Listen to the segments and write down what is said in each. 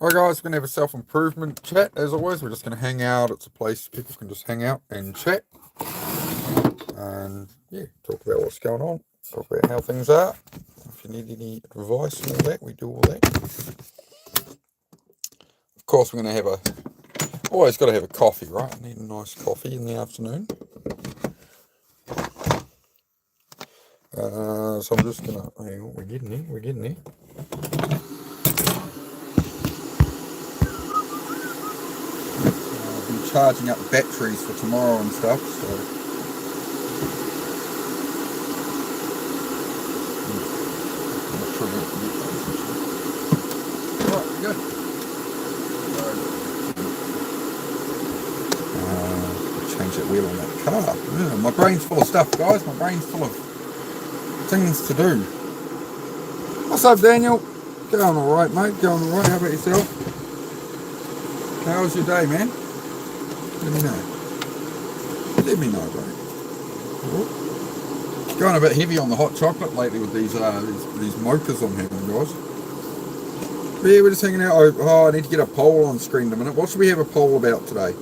Alright guys, we're going to have a self-improvement chat as always. We're just going to hang out. It's a place people can just hang out and chat. And yeah, talk about what's going on. Talk about how things are. If you need any advice and all that, we do all that. Of course, we're going to have always got to have a coffee, right? I need a nice coffee in the afternoon. So I'm just going to, hang on, we're getting there. I've been charging up batteries for tomorrow and stuff, so. Right, good. Change that wheel on that car. Yeah, my brain's full of stuff, guys. My brain's full of things to do. What's up, Daniel? Going all right, mate. Going all right. How about yourself? How was your day, man? Let me know, bro. Going a bit heavy on the hot chocolate lately with these mochas I'm having, guys. But yeah, we're just hanging out. Oh, I need to get a poll on screen in a minute. What should we have a poll about today?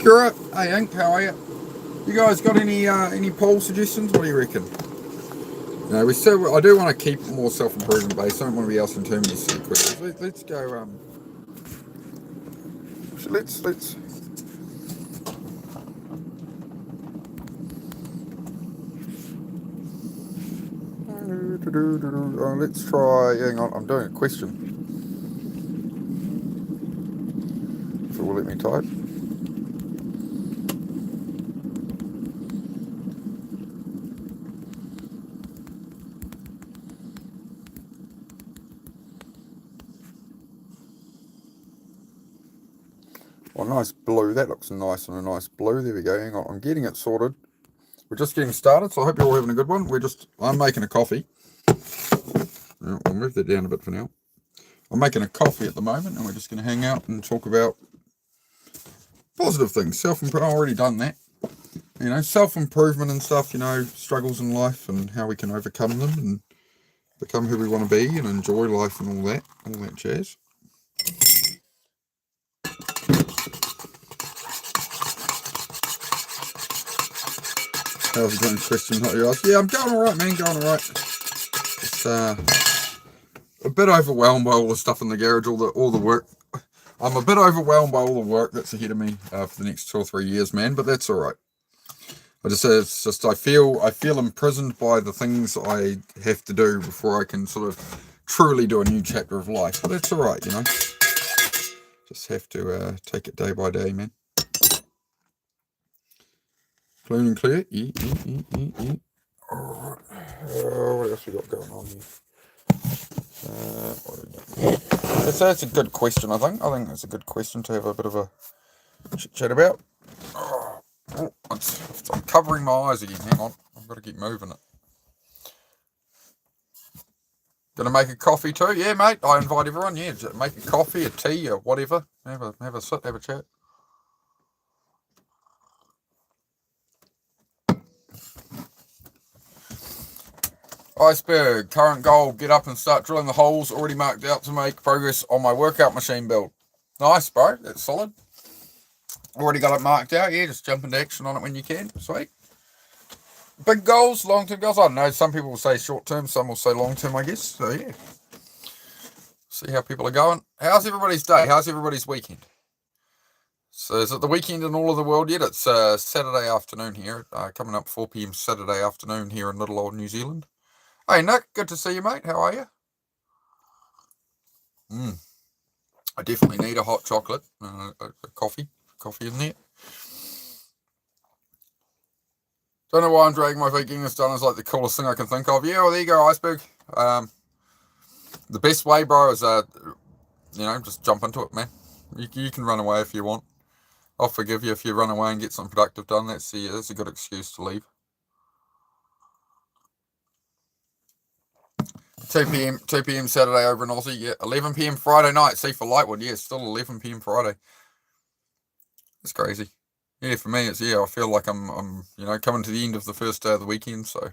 Kira, hey Ink, how are you? You guys got any poll suggestions? What do you reckon? You know, I do want to keep more self-improvement based. I don't want to be asking too many silly questions. Let's go. Let's. Let's try. Hang on, I'm doing a question. If it will let me type. Oh, nice blue. That looks nice on a nice blue. There we go. Hang on, I'm getting it sorted. We're just getting started, so I hope you're all having a good one. I'm making a coffee. I'll move that down a bit for now. I'm making a coffee at the moment, and we're just going to hang out and talk about positive things. I've already done that. You know, self-improvement and stuff, you know, struggles in life and how we can overcome them and become who we want to be and enjoy life and all that jazz. How's it going, Christian? Yeah, I'm going all right, man. Going all right. It's a bit overwhelmed by all the stuff in the garage, all the work. I'm a bit overwhelmed by all the work that's ahead of me for the next 2 or 3 years, man. But that's all right. I feel imprisoned by the things I have to do before I can sort of truly do a new chapter of life. But that's all right, you know. Just have to take it day by day, man. Clean and clear. All right. What else we got going on here? That's a good question, I think. I think that's a good question to have a bit of a chat about. I'm covering my eyes again. Hang on. I've got to keep moving it. Gonna make a coffee too? Yeah, mate. I invite everyone. Yeah, make a coffee, a tea, or whatever. Have a sit, have a chat. Iceberg, current goal, get up and start drilling the holes already marked out to make progress on my workout machine build. Nice, bro. That's solid. Already got it marked out. Yeah, just jump into action on it when you can. Sweet. Big goals, long-term goals. I don't know. Some people will say short-term, some will say long-term, I guess. So, yeah. See how people are going. How's everybody's day? How's everybody's weekend? So, is it the weekend in all of the world yet? It's Saturday afternoon here. Coming up 4 p.m. Saturday afternoon here in little old New Zealand. Hey, Nick. Good to see you, mate. How are you? I definitely need a hot chocolate, a coffee in there. Don't know why I'm dragging my feet. Getting this done is like the coolest thing I can think of. Yeah, well, there you go, Iceberg. The best way, bro, is just jump into it, man. You can run away if you want. I'll forgive you if you run away and get something productive done. That's a good excuse to leave. 2 p.m. Saturday over in Aussie. Yeah, 11 p.m. Friday night. See, for Lightwood, yeah, it's still 11 p.m. Friday. It's crazy. Yeah, for me, I feel like I'm coming to the end of the first day of the weekend, so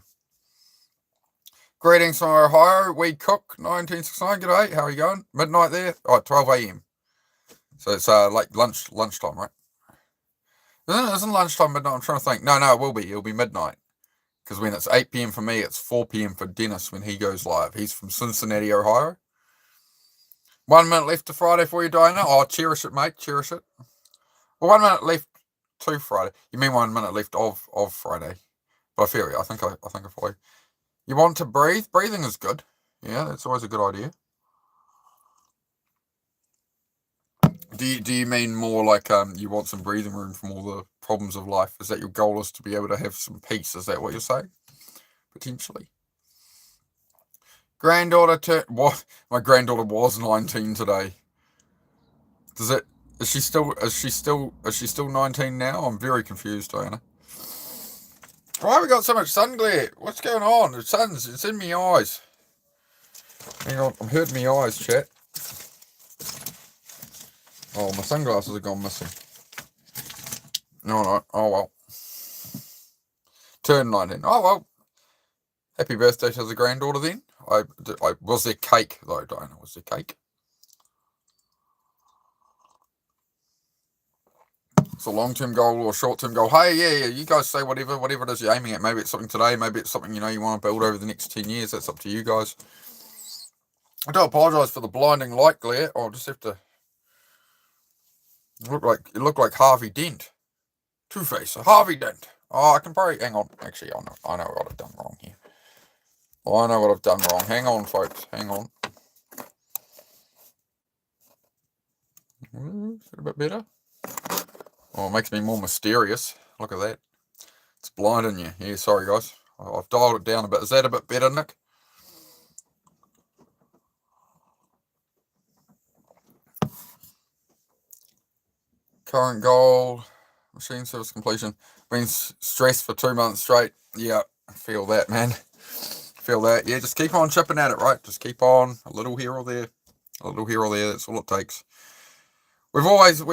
Greetings from Ohio. We Cook 1969. G'day. How are you going? Midnight there. Oh, 12 a.m. So it's like lunchtime, right? Isn't lunchtime midnight? I'm trying to think. No, it will be. It'll be midnight. Because when it's 8 p.m. for me, it's 4 p.m. for Dennis when he goes live. He's from Cincinnati, Ohio. 1 minute left to Friday for you, Diana. Oh, cherish it, mate. Cherish it. Well, 1 minute left to Friday. You mean 1 minute left of Friday? But I feel you. I think I follow. You want to breathe? Breathing is good. Yeah, that's always a good idea. Do you mean more like you want some breathing room from all the problems of life? Is that your goal, is to be able to have some peace? Is that what you're saying? Potentially. Granddaughter what? My granddaughter was 19 today. Is she still 19 now? I'm very confused, Diana. Why have we got so much sun glare? What's going on? It's in my eyes. Hang on, I'm hurting my eyes, chat. Oh, my sunglasses have gone missing. No. Oh well. Turn 19. Oh well. Happy birthday to the granddaughter then. I was there cake though, Diana? Was there cake? It's a long-term goal or a short-term goal. Hey, yeah. You guys say whatever it is you're aiming at. Maybe it's something today. Maybe it's something you want to build over the next 10 years. That's up to you guys. I do apologise for the blinding light glare. I'll just have to. It looked like Harvey Dent. Two-Face, Harvey Dent. Oh, I can probably hang on. Actually, I know what I've done wrong here. I know what I've done wrong. Hang on, folks. Hang on. Is it a bit better? Oh, it makes me more mysterious. Look at that. It's blinding you. Yeah, sorry, guys. I've dialed it down a bit. Is that a bit better, Nick? Current goal. Machine service completion. Been stressed for 2 months straight. Yeah, I feel that, man. Feel that. Yeah, just keep on chipping at it, right? Just keep on. A little here or there. A little here or there. That's all it takes. We've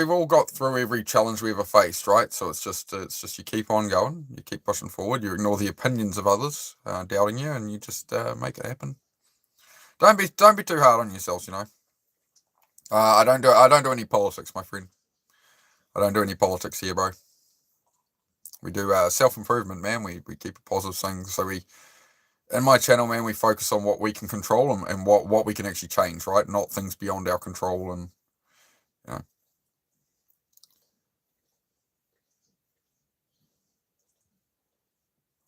all got through every challenge we ever faced, right? So it's just you keep on going, you keep pushing forward, you ignore the opinions of others doubting you, and you just make it happen. Don't be too hard on yourselves, I don't do any politics, my friend. I don't do any politics here, bro. We do self-improvement, man. We keep a positive thing. So in my channel, man, we focus on what we can control and what we can actually change, right? Not things beyond our control and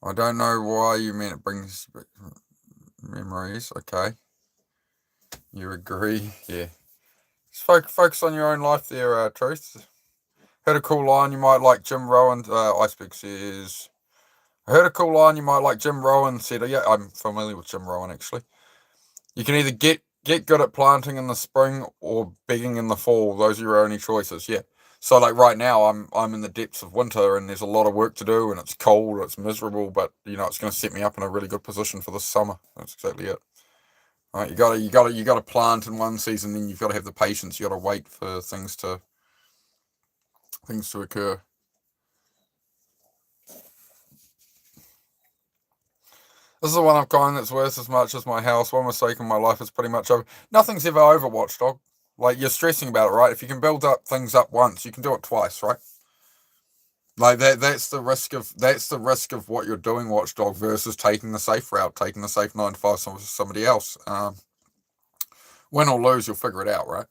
I don't know why you mean it brings memories. Okay. You agree? Yeah. Just focus on your own life there, Truth. Heard a cool line you might like. Jim Rowan, Iceberg says. I heard a cool line you might like. Jim Rowan said, yeah, I'm familiar with Jim Rowan actually. You can either get good at planting in the spring or begging in the fall. Those are your only choices. Yeah. So like right now, I'm in the depths of winter and there's a lot of work to do and it's cold, it's miserable, but it's going to set me up in a really good position for this summer. That's exactly it. All right, you gotta plant in one season, then you've got to have the patience. You got to wait for things to occur. This is the one of kind that's worth as much as my house. One mistake in my life is pretty much over. Nothing's ever over, Watchdog. Like, you're stressing about it, right? If you can build up things up once, you can do it twice, right? Like that's the risk of what you're doing, Watchdog, versus taking the safe route, taking the safe 9 to 5 somebody else. Win or lose, you'll figure it out, right?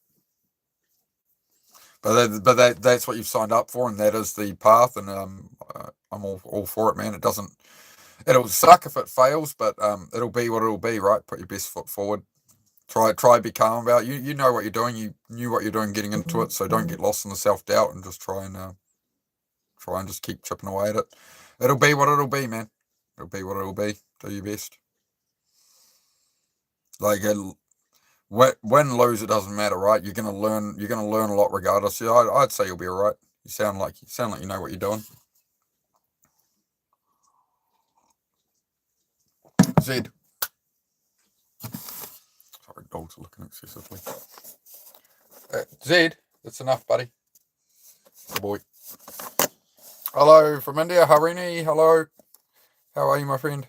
But that's what you've signed up for, and that is the path. And I'm all for it, man. It'll suck if it fails, but it'll be what it'll be, right? Put your best foot forward. Try be calm about it. You know what you're doing. You knew what you're doing getting into it, so don't get lost in the self-doubt and just try and just keep chipping away at it. It'll be what it'll be, man. It'll be what it'll be. Do your best. Like win, lose, it doesn't matter, right? You're gonna learn a lot regardless. Yeah, I'd say you'll be all right. You sound like you know what you're doing. Zed. Sorry, dogs are looking excessively. Zed, that's enough, buddy. Good boy. Hello from India, Harini. Hello. How are you, my friend?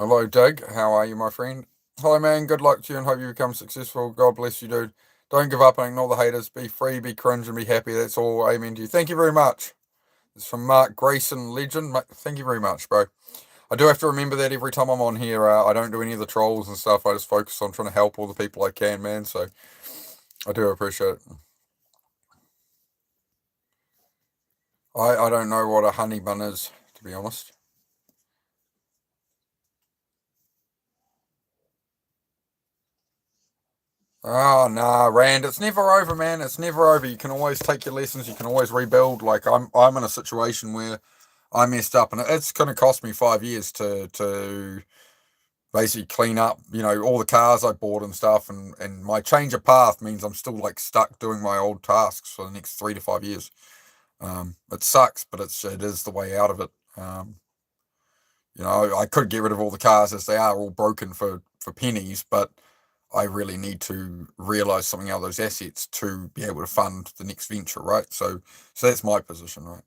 Hello, Doug. How are you, my friend? Hello, man. Good luck to you and hope you become successful. God bless you, dude. Don't give up and ignore the haters. Be free, be cringe, and be happy. That's all. Amen to you. Thank you very much. It's from Mark Grayson, legend. Thank you very much, bro. I do have to remember that every time I'm on here. I don't do any of the trolls and stuff. I just focus on trying to help all the people I can, man. So I do appreciate it. I don't know what a honey bun is, to be honest. Oh nah, Rand, it's never over, man. It's never over. You can always take your lessons. You can always rebuild. Like I'm in a situation where I messed up, and it's going to cost me 5 years to basically clean up, all the cars I bought and stuff, and my change of path means I'm still like stuck doing my old tasks for the next 3 to 5 years. It sucks, but it is the way out of it. I could get rid of all the cars as they are, all broken for pennies, but I really need to realize something out of those assets to be able to fund the next venture, right? So that's my position, right?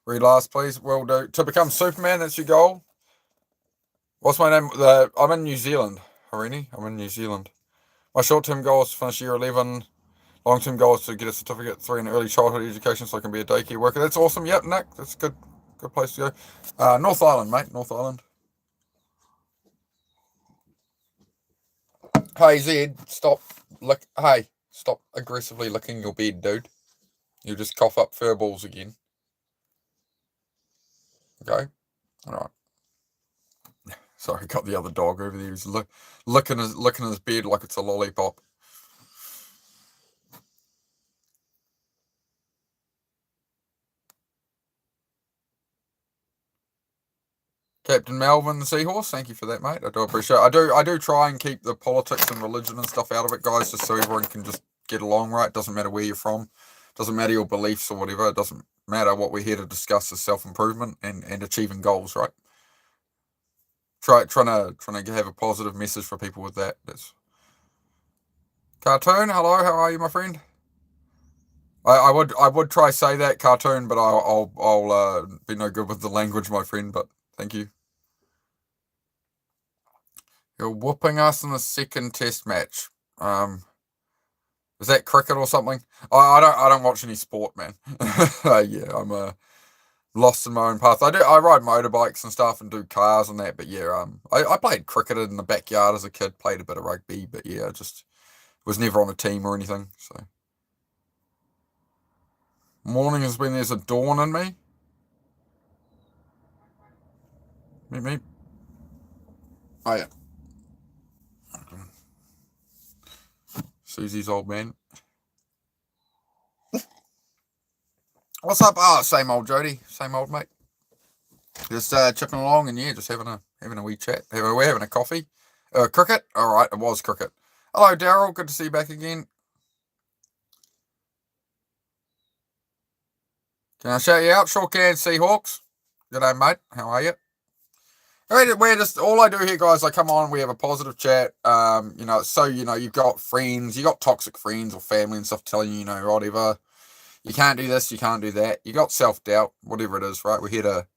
Read last, please. Will do. To become Superman, that's your goal. What's my name? I'm in New Zealand, Harini. I'm in New Zealand. My short-term goal is to finish year 11. Long-term goal is to get a certificate 3 in early childhood education so I can be a daycare worker. That's awesome. Yep, Nick. That's a good place to go. North Island, mate. North Island. Hey, Zed, stop. Hey, stop aggressively licking your bed, dude. You'll just cough up fur balls again. Okay? Alright. Sorry, got the other dog over there. He's licking his bed like it's a lollipop. Captain Melvin, the Seahorse, thank you for that, mate. I do appreciate it. I do try and keep the politics and religion and stuff out of it, guys, just so everyone can just get along, right? Doesn't matter where you're from. Doesn't matter your beliefs or whatever. It doesn't matter. What we're here to discuss is self-improvement and achieving goals, right? Trying to have a positive message for people with that. That's Cartoon, hello, how are you, my friend? I would try say that, Cartoon, but I'll be no good with the language, my friend. But thank you. You're whooping us in the second test match. Is that cricket or something? I don't watch any sport, man. Yeah, I'm lost in my own path. I ride motorbikes and stuff and do cars and that, but yeah, I played cricket in the backyard as a kid, played a bit of rugby, but yeah, just was never on a team or anything. So morning has been there's a dawn in me. Me. Oh yeah. Susie's old man. What's up? Oh, same old Jody, same old mate. Just chipping along and yeah, just having a wee chat. We're having a coffee. Cricket. All right, it was cricket. Hello, Daryl. Good to see you back again. Can I shout you out? Sure can, Seahawks. G'day, mate. How are you? We're just all I do here, guys. I come on, we have a positive chat. So you've got friends, you got toxic friends or family and stuff telling you, whatever. You can't do this, you can't do that. You got self-doubt, whatever it is, right? We're here to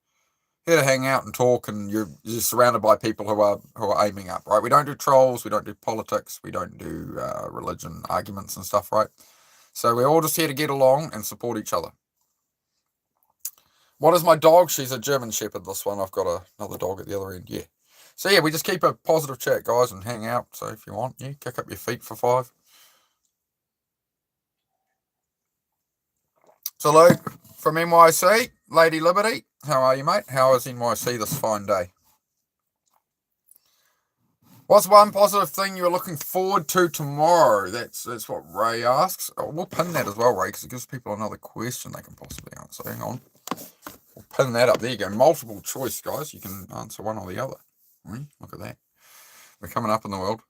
hang out and talk, and you're surrounded by people who are aiming up, right? We don't do trolls, we don't do politics, we don't do religion arguments and stuff, right? So we're all just here to get along and support each other. What is my dog? She's a German Shepherd, this one. I've got another dog at the other end, yeah. So yeah, we just keep a positive chat, guys, and hang out. So if you want, yeah, kick up your feet for 5. So Luke, from NYC, Lady Liberty, how are you, mate? How is NYC this fine day? What's one positive thing you're looking forward to tomorrow? That's what Ray asks. Oh, we'll pin that as well, Ray, because it gives people another question they can possibly answer. Hang on. We'll pin that up. There you go. Multiple choice, guys. You can answer one or the other. Look at that. We're coming up in the world.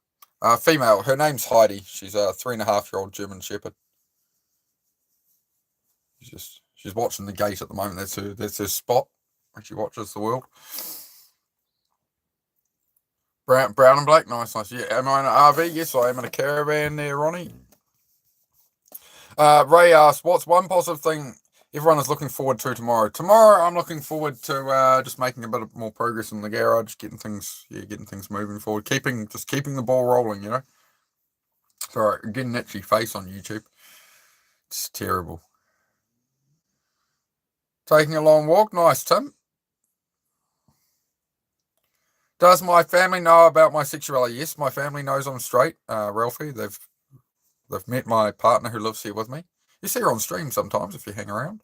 Female. Her name's Heidi. She's a 3.5-year-old German Shepherd. She's watching the gate at the moment. That's her spot when she watches the world. Brown and black. Nice. Yeah. Am I in an RV? Yes, I am in a caravan there, Ronnie. Ray asks, what's one positive thing everyone is looking forward to tomorrow. Tomorrow, I'm looking forward to just making a bit of more progress in the garage, getting things moving forward, keeping the ball rolling. Sorry, getting an itchy face on YouTube. It's terrible. Taking a long walk, nice, Tim. Does my family know about my sexuality? Yes, my family knows I'm straight. Ralphie, they've met my partner who lives here with me. You see her on stream sometimes if you hang around.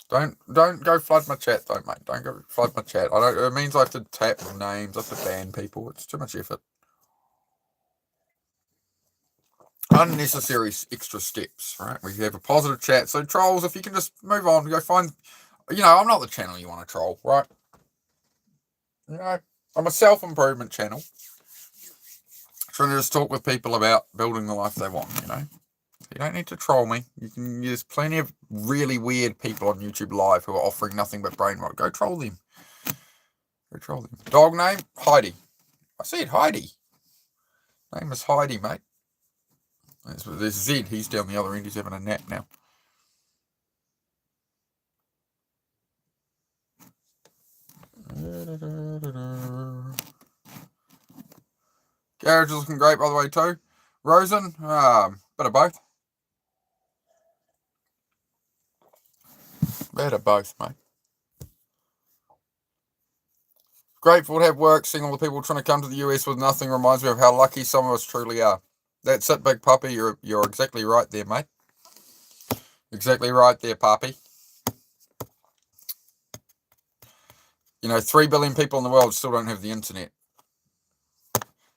Don't go flood my chat though, mate. Don't go flood my chat. It means I have to tap names, I have to ban people. It's too much effort. Unnecessary extra steps, right? We have a positive chat. So trolls, if you can just move on, go find. I'm not the channel you want to troll, right? I'm a self-improvement channel. Trying to just talk with people about building the life they want, You don't need to troll me. There's plenty of really weird people on YouTube Live who are offering nothing but brain rot. Go troll them. Dog name? Heidi. I said Heidi. Name is Heidi, mate. There's Zed. He's down the other end. He's having a nap now. Garage is looking great, by the way, too. Rosen, bit of both. Bit of both, mate. Grateful to have work, seeing all the people trying to come to the US with nothing reminds me of how lucky some of us truly are. That's it, big puppy. You're exactly right there, mate. Exactly right there, puppy. 3 billion people in the world still don't have the internet.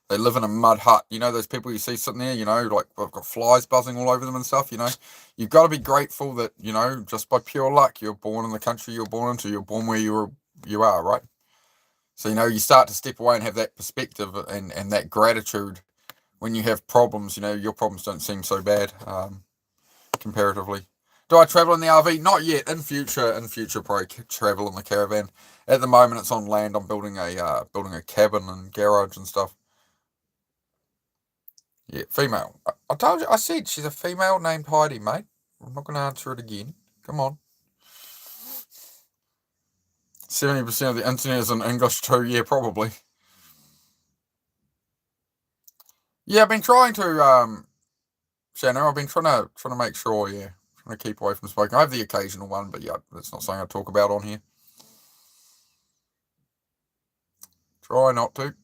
They live in a mud hut. Those people you see sitting there, like they've got flies buzzing all over them and stuff, You've got to be grateful that, just by pure luck, you're born in the country you're born into. You're born where you are, right? So, you start to step away and have that perspective and that gratitude when you have problems. Your problems don't seem so bad comparatively. Do I travel in the RV? Not yet. In future, probably travel in the caravan. At the moment, it's on land. I'm building a cabin and garage and stuff. Yeah, female. I told you. I said she's a female named Heidi, mate. I'm not going to answer it again. Come on. 70% of the internet is in English too. Yeah, probably. Yeah, I've been trying to, Shannon, I've been trying to make sure, trying to keep away from smoking. I have the occasional one, but yeah, that's not something I talk about on here. Try not to.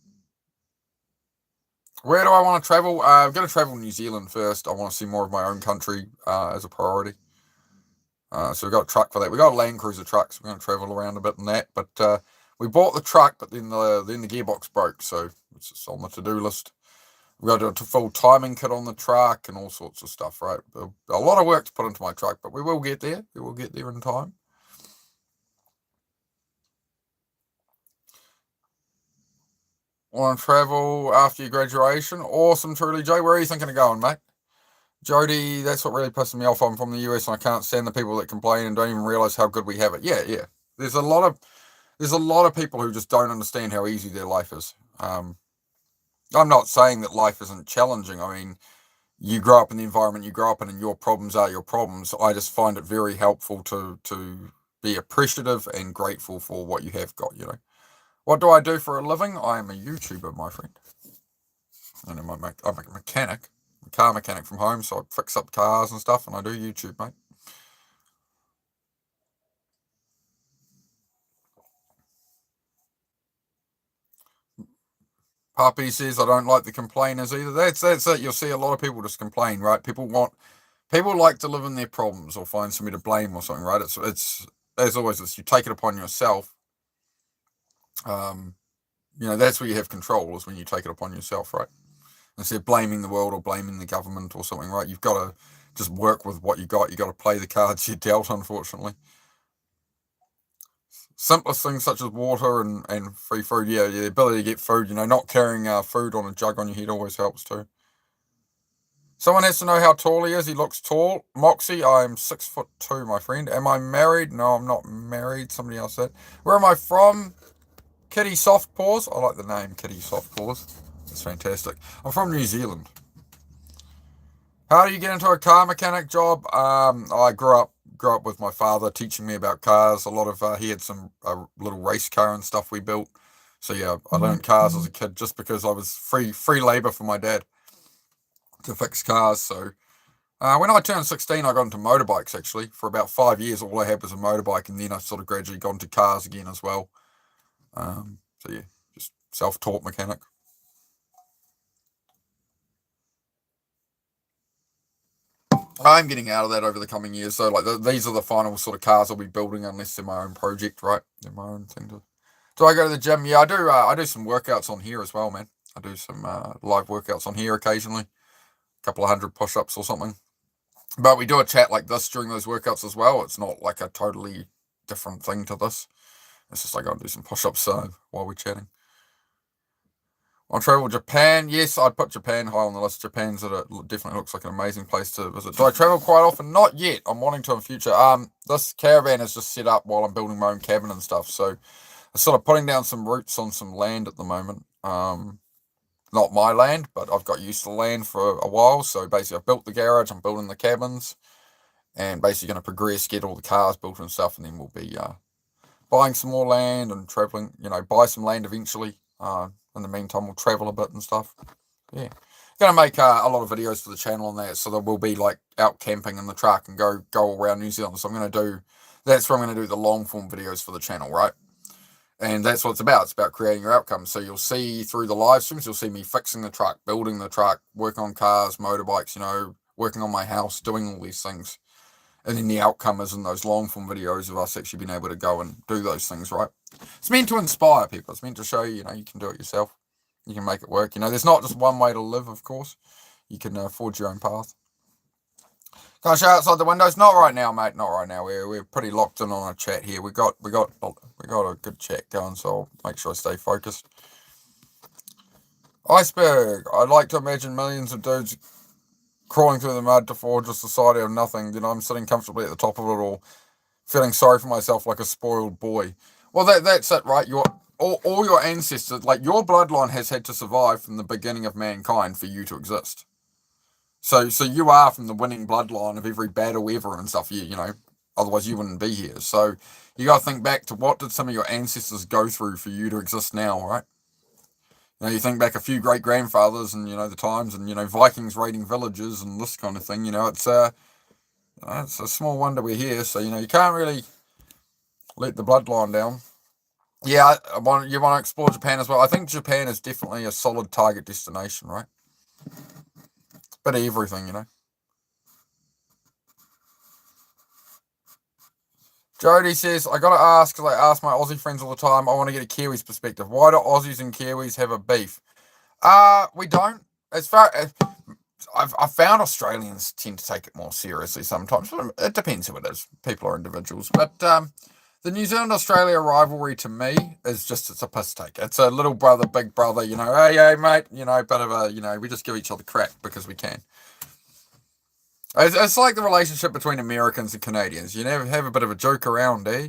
Where do I want to travel? I'm going to travel New Zealand first. I want to see more of my own country as a priority. So we've got a truck for that. We've got a Land Cruiser truck, so we're going to travel around a bit in that. But we bought the truck, but then the gearbox broke, so it's just on the to-do list. We've got a full timing kit on the truck and all sorts of stuff, right? A lot of work to put into my truck, but we will get there. We will get there in time. Want to travel after your graduation? Awesome, truly. Joe, where are you thinking of going, mate? Jody, that's what really pisses me off. I'm from the US and I can't stand the people that complain and don't even realize how good we have it. Yeah. There's a lot of people who just don't understand how easy their life is. I'm not saying that life isn't challenging. I mean, you grow up in the environment you grow up in and your problems are your problems. I just find it very helpful to be appreciative and grateful for what you have got, What do I do for a living? I am a YouTuber, my friend. And I'm a mechanic. I'm a car mechanic from home, so I fix up cars and stuff, and I do YouTube, mate. Papi says I don't like the complainers either. That's it. You'll see a lot of people just complain, right? People like to live in their problems or find somebody to blame or something, right? It's as always, you take it upon yourself. That's where you have control, is when you take it upon yourself, right? Instead of blaming the world or blaming the government or something, right? You've got to just work with what you got. You got to play the cards you're dealt, unfortunately. Simplest things such as water and free food. Yeah, the ability to get food, not carrying food on a jug on your head always helps too. Someone has to know how tall he is. He looks tall. Moxie, I'm 6'2", my friend. Am I married? No, I'm not married. Somebody else said. Where am I from? Kitty Soft Paws. I like the name Kitty Soft Paws. It's fantastic. I'm from New Zealand. How do you get into a car mechanic job? I grew up with my father teaching me about cars. A lot of he had some little race car and stuff we built. So yeah, I learned cars as a kid just because I was free labor for my dad to fix cars. So when I turned 16, I got into motorbikes actually. For about 5 years, all I had was a motorbike, and then I sort of gradually got into cars again as well. So yeah, just self-taught mechanic. I'm getting out of that over the coming years. So like these are the final sort of cars I'll be building, unless they're my own project, right? They're my own thing to. Do I go to the gym? Yeah, I do. I do some workouts on here as well, man. I do some live workouts on here occasionally, a couple of hundred push-ups or something. But we do a chat like this during those workouts as well. It's not like a totally different thing to this. It's just like I'll do some push-ups while we're chatting. I'll travel Japan. Yes, I'd put Japan high on the list. Japan's definitely looks like an amazing place to visit. Do I travel quite often? Not yet. I'm wanting to in future. This caravan is just set up while I'm building my own cabin and stuff. So I'm sort of putting down some roots on some land at the moment. Not my land, but I've got used to the land for a while. So basically, I've built the garage. I'm building the cabins, and basically going to progress, get all the cars built and stuff, and then we'll be buying some more land and traveling. Buy some land eventually. In the meantime, we'll travel a bit and stuff. Yeah, gonna make a lot of videos for the channel on that, so there will be like out camping in the truck and go around New Zealand. So that's where I'm gonna do the long form videos for the channel, right? And that's what it's about. It's about creating your outcomes. So you'll see through the live streams, you'll see me fixing the truck, building the truck, working on cars, motorbikes, working on my house, doing all these things. And then the outcome is in those long form videos of us actually being able to go and do those things, right? It's meant to inspire people. It's meant to show you, you can do it yourself. You can make it work. There's not just one way to live, of course. You can forge your own path. Can I show outside the windows? Not right now, mate. Not right now. We're pretty locked in on a chat here. We got a good chat going, so I'll make sure I stay focused. Iceberg. I'd like to imagine millions of dudes crawling through the mud to forge a society of nothing. I'm sitting comfortably at the top of it all, feeling sorry for myself like a spoiled boy. Well, that's it, right? All your ancestors, like your bloodline, has had to survive from the beginning of mankind for you to exist. So you are from the winning bloodline of every battle ever and stuff. Otherwise you wouldn't be here. So you got to think back to what did some of your ancestors go through for you to exist now, right? You think back a few great grandfathers and the times and Vikings raiding villages and this kind of thing. It's a small wonder we're here. So you can't really let the bloodline down. Yeah, you want to explore Japan as well. I think Japan is definitely a solid target destination, right? Bit of everything. Jody says, I gotta ask, because I ask my Aussie friends all the time, I want to get a Kiwi's perspective. Why do Aussies and Kiwis have a beef? We don't. As far as I've found Australians tend to take it more seriously sometimes. It depends who it is. People are individuals. But the New Zealand Australia rivalry to me is it's a piss take. It's a little brother, big brother, hey, mate, bit of a, we just give each other crap because we can. It's like the relationship between Americans and Canadians. You never have a bit of a joke around, eh?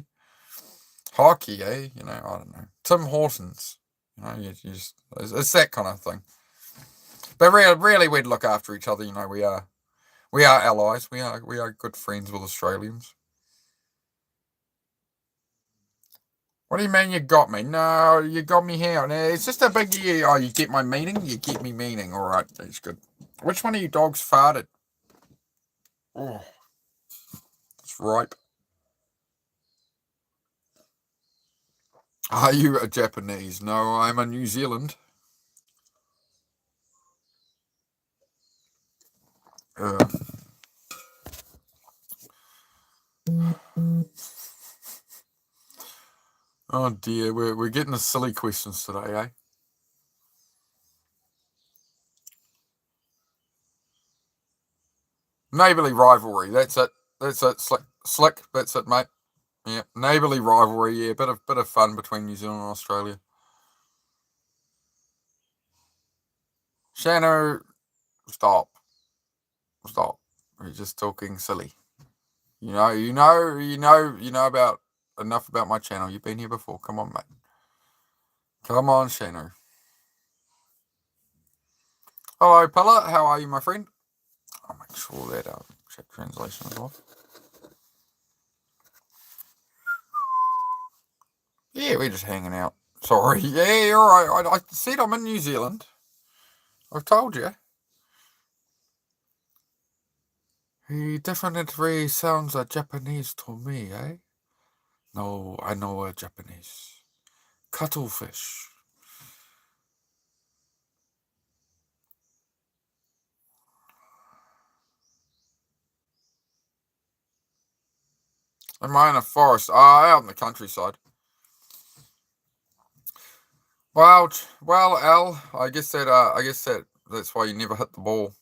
Hockey, eh? I don't know. Tim Hortons. It's that kind of thing. But really, we'd look after each other. We are allies. We are good friends with Australians. What do you mean you got me? No, you got me here. It's just a big you. Oh, you get my meaning? You get me meaning. All right, that's good. Which one of you dogs farted? Oh, it's ripe. Are you a Japanese? No, I'm a New Zealand. Oh dear, we're getting the silly questions today, eh? Neighbourly rivalry. That's it. That's it. Slick. That's it, mate. Yeah, neighbourly rivalry. Yeah, bit of fun between New Zealand and Australia. Shano, stop. We're just talking silly. You know about enough about my channel. You've been here before. Come on, mate. Come on, Shano. Hello, Pella. How are you, my friend? I'll make sure that chat translation is off. Yeah, we're just hanging out. Sorry. Yeah, you're right. I said I'm in New Zealand. I've told you. He definitely sounds Japanese to me, eh? No, I know a Japanese. Cuttlefish. Am I in a forest? Out in the countryside. Well, Al, I guess that's why you never hit the ball.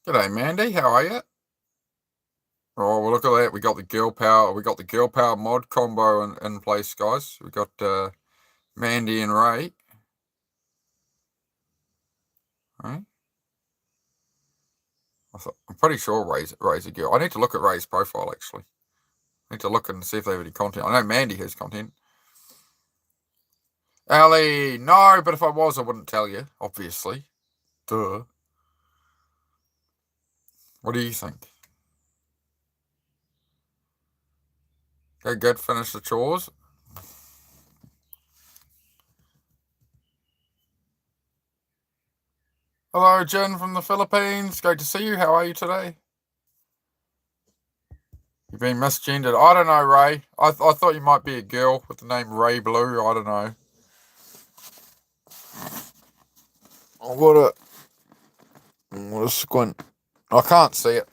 G'day, Mandy. How are you? Oh, well, look at that. We got the girl power. We got the girl power mod combo in place, guys. We got Mandy and Ray. Right? I'm pretty sure Ray's a girl. I need to look at Ray's profile, actually. I need to look and see if they have any content. I know Mandy has content. Ali, no, but if I was, I wouldn't tell you, obviously. Duh. What do you think? Okay, good. Finish the chores. Hello, Jen from the Philippines. Great to see you. How are you today? You've been misgendered. I don't know, Ray. I thought you might be a girl with the name Ray Blue. I don't know. What a squint. I can't see it.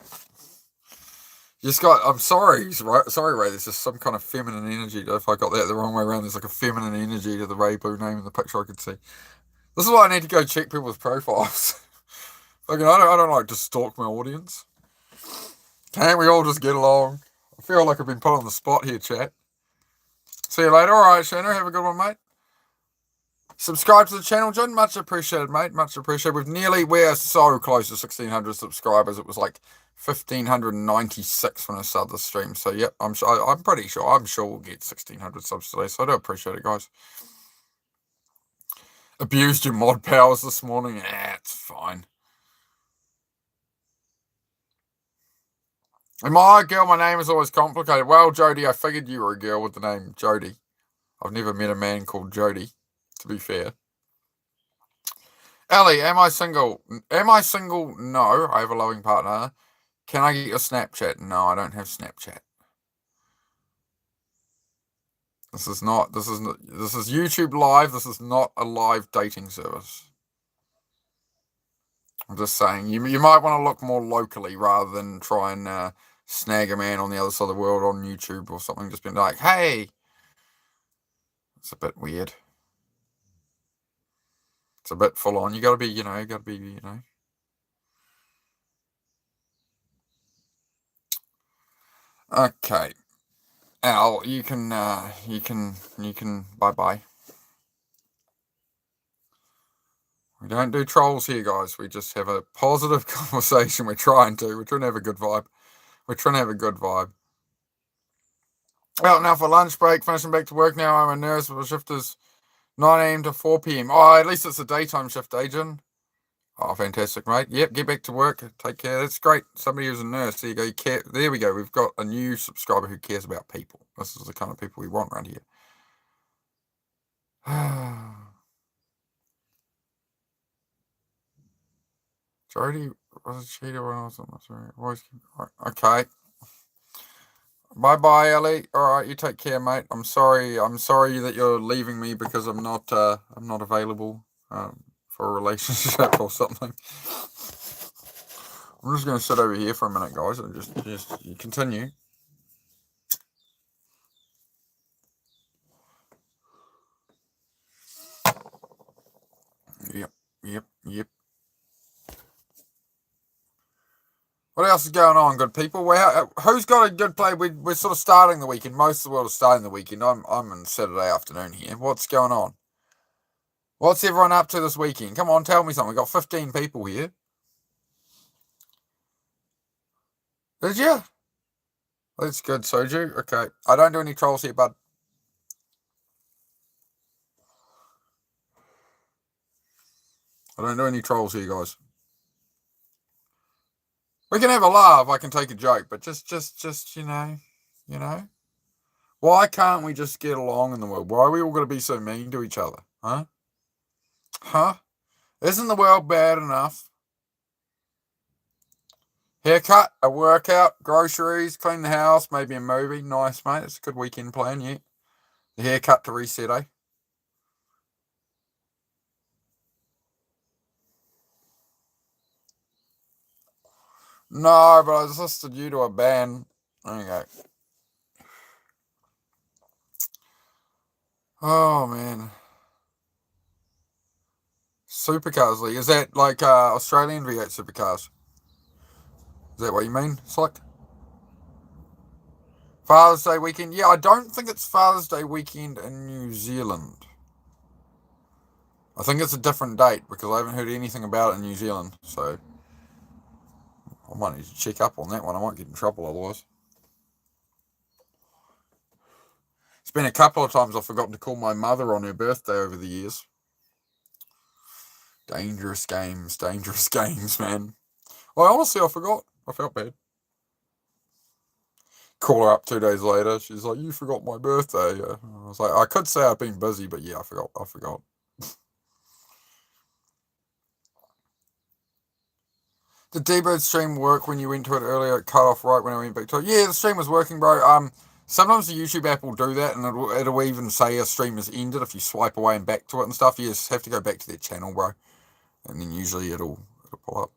I'm sorry, Ray. There's just some kind of feminine energy. If I got that the wrong way around, there's like a feminine energy to the Ray Blue name in the picture I could see. This is why I need to go check people's profiles. Like, I don't like to stalk my audience. Can't we all just get along? I feel like I've been put on the spot here, chat. See you later. All right, Shana. Have a good one, mate. Subscribe to the channel, John. Much appreciated, mate. Much appreciated. We're so close to 1,600 subscribers. It was like 1,596 when I started the stream. So, yep, I'm pretty sure. I'm sure we'll get 1,600 subs today. So I do appreciate it, guys. Abused your mod powers this morning. It's fine. Am I a girl? My name is always complicated. Well, Jody, I figured you were a girl with the name Jody. I've never met a man called Jody, to be fair. Ellie, am I single? Am I single? No, I have a loving partner. Can I get your Snapchat? No, I don't have Snapchat. This is YouTube Live. This is not a live dating service. I'm just saying, you might want to look more locally rather than try and snag a man on the other side of the world on YouTube or something. Just being like, hey. It's a bit weird. It's a bit full on. You gotta be. Okay. Al, you can bye-bye. We don't do trolls here, guys. We just have a positive conversation. We're trying to have a good vibe. Out now for lunch break, finishing back to work now. I'm a nurse, but the shift is 9 a.m. to 4 p.m. Oh, at least it's a daytime shift, Adrian. Oh, fantastic, mate. Yep, get back to work. Take care. That's great. Somebody who's a nurse. There you go. There we go. We've got a new subscriber who cares about people. This is the kind of people we want around here. Jody was a cheater when I was on the okay. Bye, Ellie. All right, you take care, mate. I'm sorry that you're leaving me because I'm not available for a relationship or something. I'm just gonna sit over here for a minute, guys, and just you continue. Yep. What else is going on, good people? Who's got a good play? We're sort of starting the weekend. Most of the world is starting the weekend. I'm on Saturday afternoon here. What's going on? What's everyone up to this weekend? Come on, tell me something. We've got 15 people here. Did you? That's good, Soju. Okay. I don't do any trolls here, bud. I don't do any trolls here, guys. We can have a laugh. I can take a joke, but just you know. Why can't we just get along in the world? Why are we all going to be so mean to each other? Huh? Huh? Isn't the world bad enough? Haircut, a workout, groceries, clean the house, maybe a movie. Nice, mate. It's a good weekend plan, yeah. The haircut to reset, eh? No, but I assisted you to a band. There you go. Oh, man. Supercars League. Is that like Australian V8 Supercars? Is that what you mean, Slick? Father's Day weekend? Yeah, I don't think it's Father's Day weekend in New Zealand. I think it's a different date because I haven't heard anything about it in New Zealand. So I might need to check up on that one. I might get in trouble otherwise. It's been a couple of times I've forgotten to call my mother on her birthday over the years. Dangerous games, man. Well, honestly, I forgot. I felt bad. Call her up 2 days later. She's like, "You forgot my birthday." I was like, I could say I've been busy, but yeah, I forgot. Did D-Bird stream work when you went to it earlier? It cut off right when I went back to it. Yeah, the stream was working, bro. Sometimes the YouTube app will do that, and it'll even say a stream has ended if you swipe away and back to it and stuff. You just have to go back to their channel, bro, and then usually it'll pull up.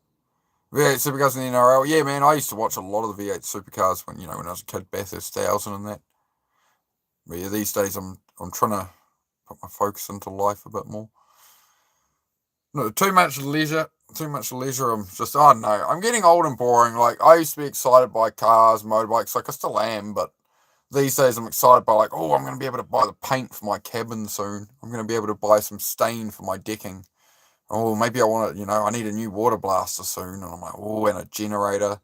V8 Supercars in the NRL. Yeah, man, I used to watch a lot of the V8 Supercars when I was a kid, Bathurst 1000 and that. But yeah, these days I'm trying to put my focus into life a bit more. No, too much leisure. I'm just, I don't know. I'm getting old and boring. Like, I used to be excited by cars, motorbikes. Like, I still am, but these days I'm excited by, like, oh, I'm going to be able to buy the paint for my cabin soon. I'm going to be able to buy some stain for my decking. Oh, maybe I want to, I need a new water blaster soon. And I'm like, oh, and a generator.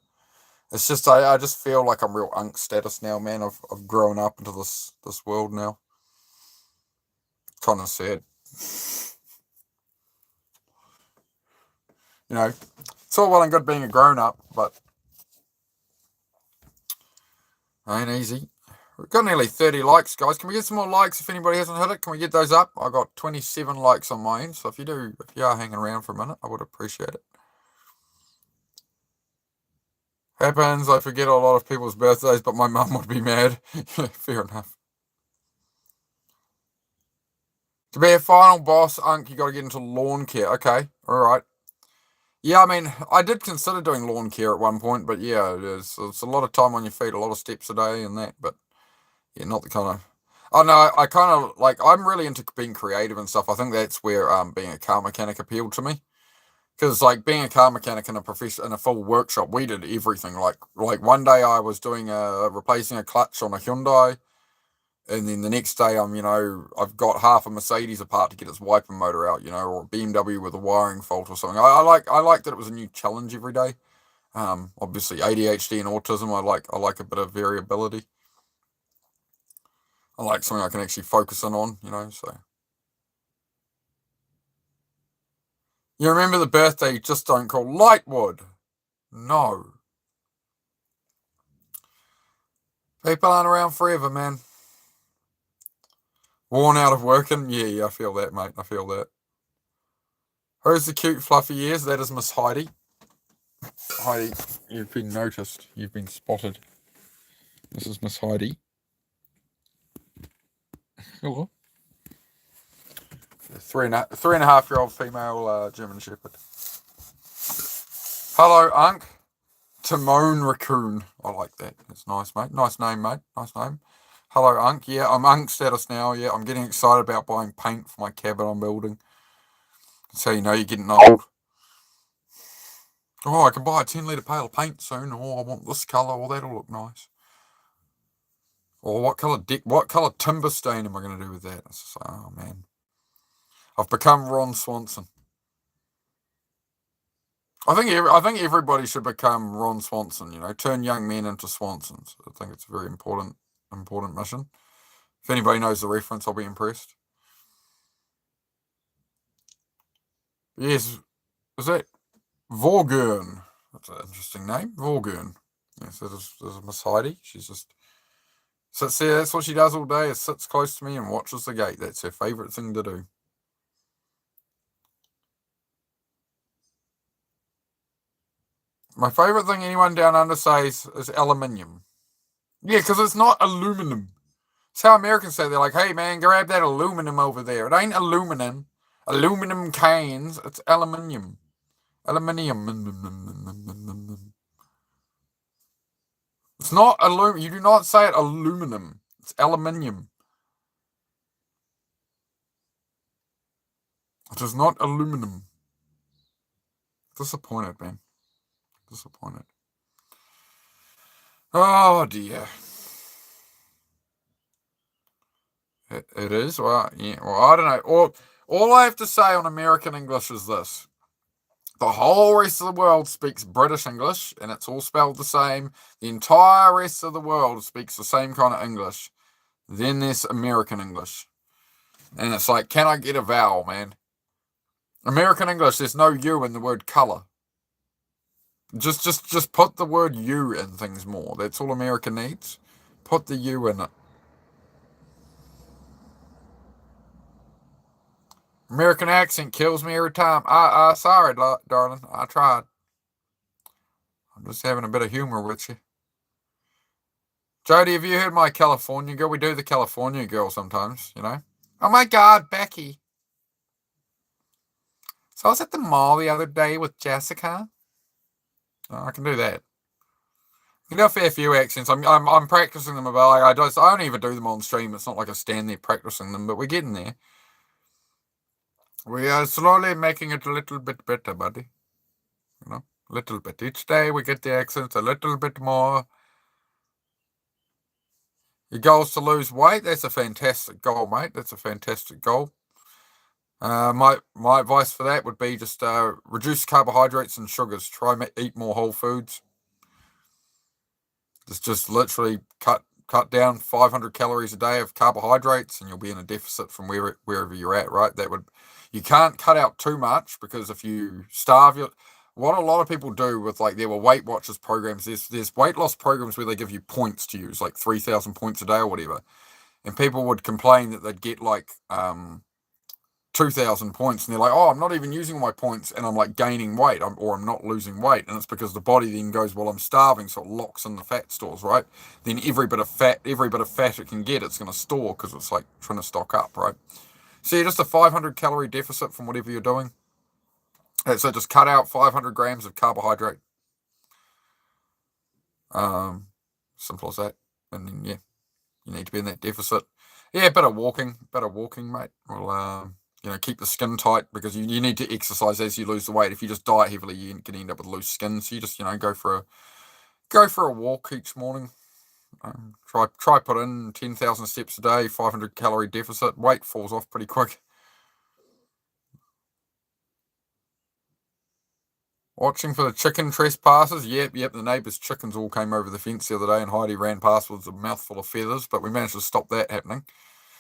It's just, I just feel like I'm real unk status now, man. I've grown up into this world now. Kind of sad. It's all well and good being a grown up, but ain't easy. We've got nearly 30 likes, guys. Can we get some more likes if anybody hasn't hit it? Can we get those up? I got 27 likes on mine, so if you are hanging around for a minute, I would appreciate it. Happens, I forget a lot of people's birthdays, but my mum would be mad. Fair enough. To be a final boss, Unk, you got to get into lawn care. Okay, all right. Yeah, I mean, I did consider doing lawn care at one point, but yeah, it's a lot of time on your feet, a lot of steps a day and that, but yeah, not the kind of... Oh, no, I kind of, like, I'm really into being creative and stuff. I think that's where being a car mechanic appealed to me. Because, like, being a car mechanic in a full workshop, we did everything. Like one day I was doing replacing a clutch on a Hyundai, and then the next day I've got half a Mercedes apart to get its wiper motor out, or a BMW with a wiring fault or something. I like that it was a new challenge every day. Obviously ADHD and autism, I like a bit of variability. I like something I can actually focus in on, so. You remember the birthday you just don't call Lightwood? No. People aren't around forever, man. Worn out of working? Yeah, I feel that, mate. I feel that. Who's the cute fluffy ears? That is Miss Heidi. Heidi, you've been noticed. You've been spotted. This is Miss Heidi. Hello. Three and a half year old female German Shepherd. Hello, Unk. Timon Raccoon. I like that. That's nice, mate. Nice name, mate. Nice name. Hello, Unk. Yeah, I'm Unk status now. Yeah, I'm getting excited about buying paint for my cabin I'm building. So you're getting old. Oh, I can buy a 10-litre pail of paint soon. Oh, I want this colour. Oh, that'll look nice. Or what colour timber stain am I going to do with that? Oh, man. I've become Ron Swanson. I think everybody should become Ron Swanson, turn young men into Swansons. I think it's a very important mission. If anybody knows the reference, I'll be impressed. Yes, Is that Vorgern? That's an interesting name. Vorgern. Yes, there's Miss Heidi. She's just sits there. That's what she does all day, is sits close to me and watches the gate. That's her favourite thing to do. My favourite thing anyone down under says is aluminium. Yeah, because it's not aluminum. It's how Americans say. They're like, hey, man, grab that aluminum over there. It ain't aluminum. Aluminum cans. It's aluminium. Aluminium. It's not aluminum. You do not say it aluminum. It's aluminium. It is not aluminum. Disappointed, man. Disappointed. Oh, dear. It is? Well, yeah. Well, I don't know. All I have to say on American English is this. The whole rest of the world speaks British English, and it's all spelled the same. The entire rest of the world speaks the same kind of English. Then there's American English. And it's like, can I get a vowel, man? American English, there's no U in the word colour. Just put the word U in things more. That's all America needs. Put the U in it. American accent kills me every time. Sorry, darling. I tried. I'm just having a bit of humor with you. Jody, have you heard my California girl? We do the California girl sometimes, you know. Oh my God, Becky. So I was at the mall the other day with Jessica. Oh, I can do that. I can do a fair few accents. I'm practicing them about. Like, I don't even do them on stream. It's not like I stand there practicing them, but we're getting there. We are slowly making it a little bit better, buddy. You know, a little bit. Each day we get the accents a little bit more. Your goal is to lose weight. That's a fantastic goal, mate. That's a fantastic goal. My advice for that would be just reduce carbohydrates and sugars. Try eat more whole foods. Just literally cut down 500 calories a day of carbohydrates, and you'll be in a deficit from wherever you're at. Right? You can't cut out too much, because if you starve what a lot of people do with, like, there were Weight Watchers programs. There's weight loss programs where they give you points to use, like 3,000 points a day or whatever. And people would complain that they'd get like 2,000 points, and they're like, oh, I'm not even using my points, and I'm like gaining weight, or I'm not losing weight. And it's because the body then goes, well, I'm starving, so it locks in the fat stores, right? Then every bit of fat it can get, it's going to store, because it's like trying to stock up, right? So you're just a 500 calorie deficit from whatever you're doing. So just cut out 500 grams of carbohydrate. Simple as that. And then, yeah, you need to be in that deficit. Yeah, better walking, mate. Will keep the skin tight, because you need to exercise as you lose the weight. If you just diet heavily, you can end up with loose skin. So you just go for a walk each morning. Try put in 10,000 steps a day, 500 calorie deficit. Weight falls off pretty quick. Watching for the chicken trespassers. Yep. The neighbour's chickens all came over the fence the other day, and Heidi ran past with a mouthful of feathers, but we managed to stop that happening.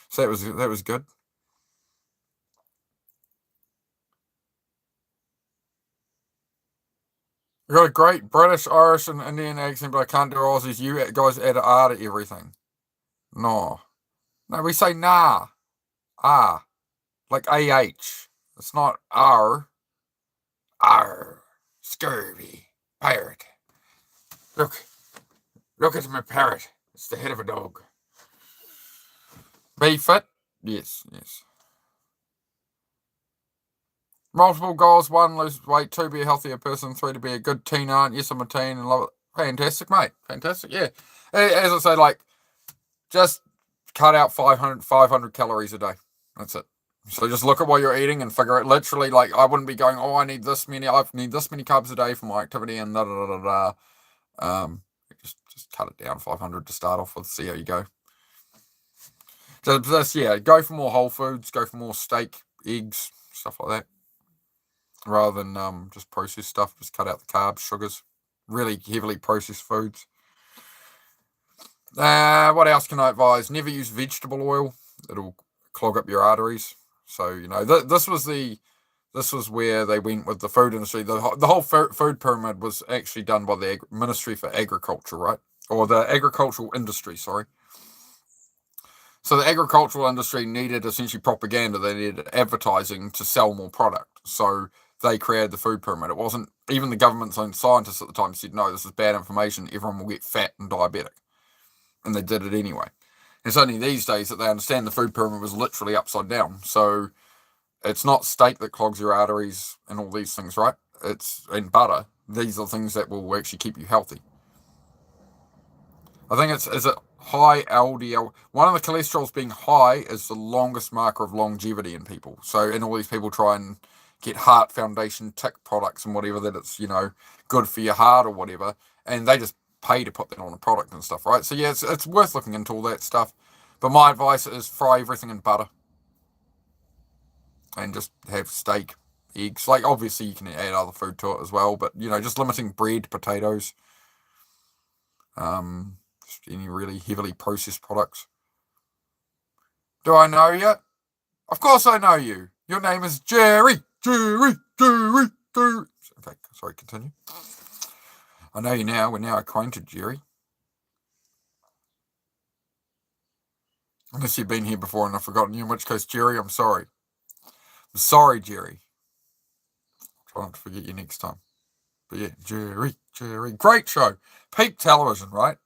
So that was good. You got a great British, Irish, and Indian accent, but I can't do Aussies. You guys add R to everything. No, we say nah, ah, like AH. It's not R. R. Scurvy parrot. Look at my parrot. It's the head of a dog. Be fit? Yes. Multiple goals: 1, lose weight; 2, be a healthier person; 3, to be a good teen aunt. Yes, I'm a teen and love it. Fantastic, mate. Fantastic, yeah. As I say, like, just cut out 500 calories a day. That's it. So just look at what you're eating and figure it. Literally, like, I wouldn't be going, oh, I need this many carbs a day for my activity, and just cut it down 500 to start off with. See how you go. Just go for more whole foods. Go for more steak, eggs, stuff like that, rather than just processed stuff. Just cut out the carbs, sugars, really heavily processed foods. What else can I advise? Never use vegetable oil. It'll clog up your arteries. So, this was the This was where they went with the food industry. The whole food pyramid was actually done by the Ministry for Agriculture, right? Or the agricultural industry, sorry. So the agricultural industry needed essentially propaganda. They needed advertising to sell more product. So they created the food pyramid. It wasn't, even the government's own scientists at the time said, no, this is bad information. Everyone will get fat and diabetic. And they did it anyway. It's only these days that they understand the food pyramid was literally upside down. So it's not steak that clogs your arteries and all these things, right? It's in butter. These are things that will actually keep you healthy. I think is it high LDL. One of the cholesterols being high is the longest marker of longevity in people. So, and all these people try and get Heart Foundation tick products and whatever that it's, good for your heart or whatever. And they just pay to put that on a product and stuff, right? So, yeah, it's worth looking into all that stuff. But my advice is fry everything in butter. And just have steak, eggs. Like, obviously, you can add other food to it as well. But, just limiting bread, potatoes. Any really heavily processed products. Do I know you? Of course I know you. Your name is Jerry. Jerry. Okay, sorry, continue. I know you now. We're now acquainted, Jerry. Unless you've been here before and I've forgotten you, in which case, Jerry, I'm sorry. I'm sorry, Jerry. I'll try not to forget you next time. But yeah, Jerry. Great show. Peak television, right?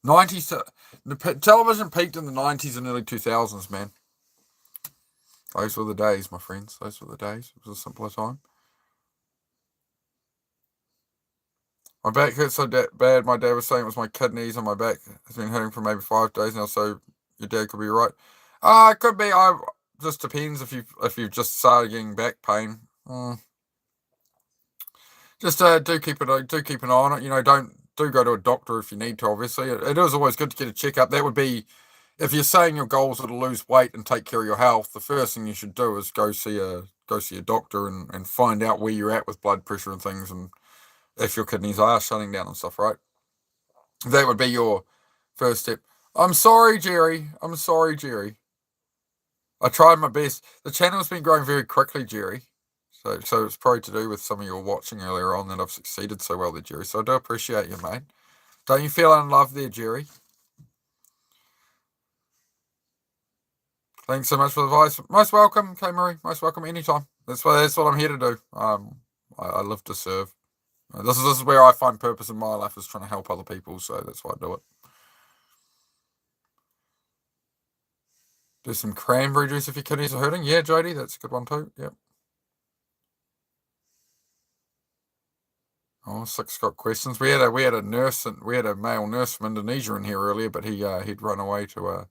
90s, television peaked in the 90s and early 2000s, man. Those were the days, my friends. Those were the days. It was a simpler time. My back hurts so bad. My dad was saying it was my kidneys and my back has been hurting for maybe 5 days now. So your dad could be right. It could be. Just depends if you've just started getting back pain. Just do keep an eye on it. Do go to a doctor if you need to. Obviously, it is always good to get a checkup. That would be, if you're saying your goals are to lose weight and take care of your health, the first thing you should do is go see a doctor and find out where you're at with blood pressure and things, and if your kidneys are shutting down and stuff, right? That would be your first step. I'm sorry, Jerry. I tried my best. The channel's been growing very quickly, Jerry. So it's probably to do with some of your watching earlier on that I've succeeded so well there, Jerry. So I do appreciate you, mate. Don't you feel in love there, Jerry? Thanks so much for the advice. Most welcome, Kay Murray. Most welcome anytime. That's what I'm here to do. I live to serve. This is where I find purpose in my life, is trying to help other people. So that's why I do it. Do some cranberry juice if your kidneys are hurting. Yeah, Jody, that's a good one too. Yep. Oh, Six got questions. We had a nurse, and we had a male nurse from Indonesia in here earlier, but he'd run away to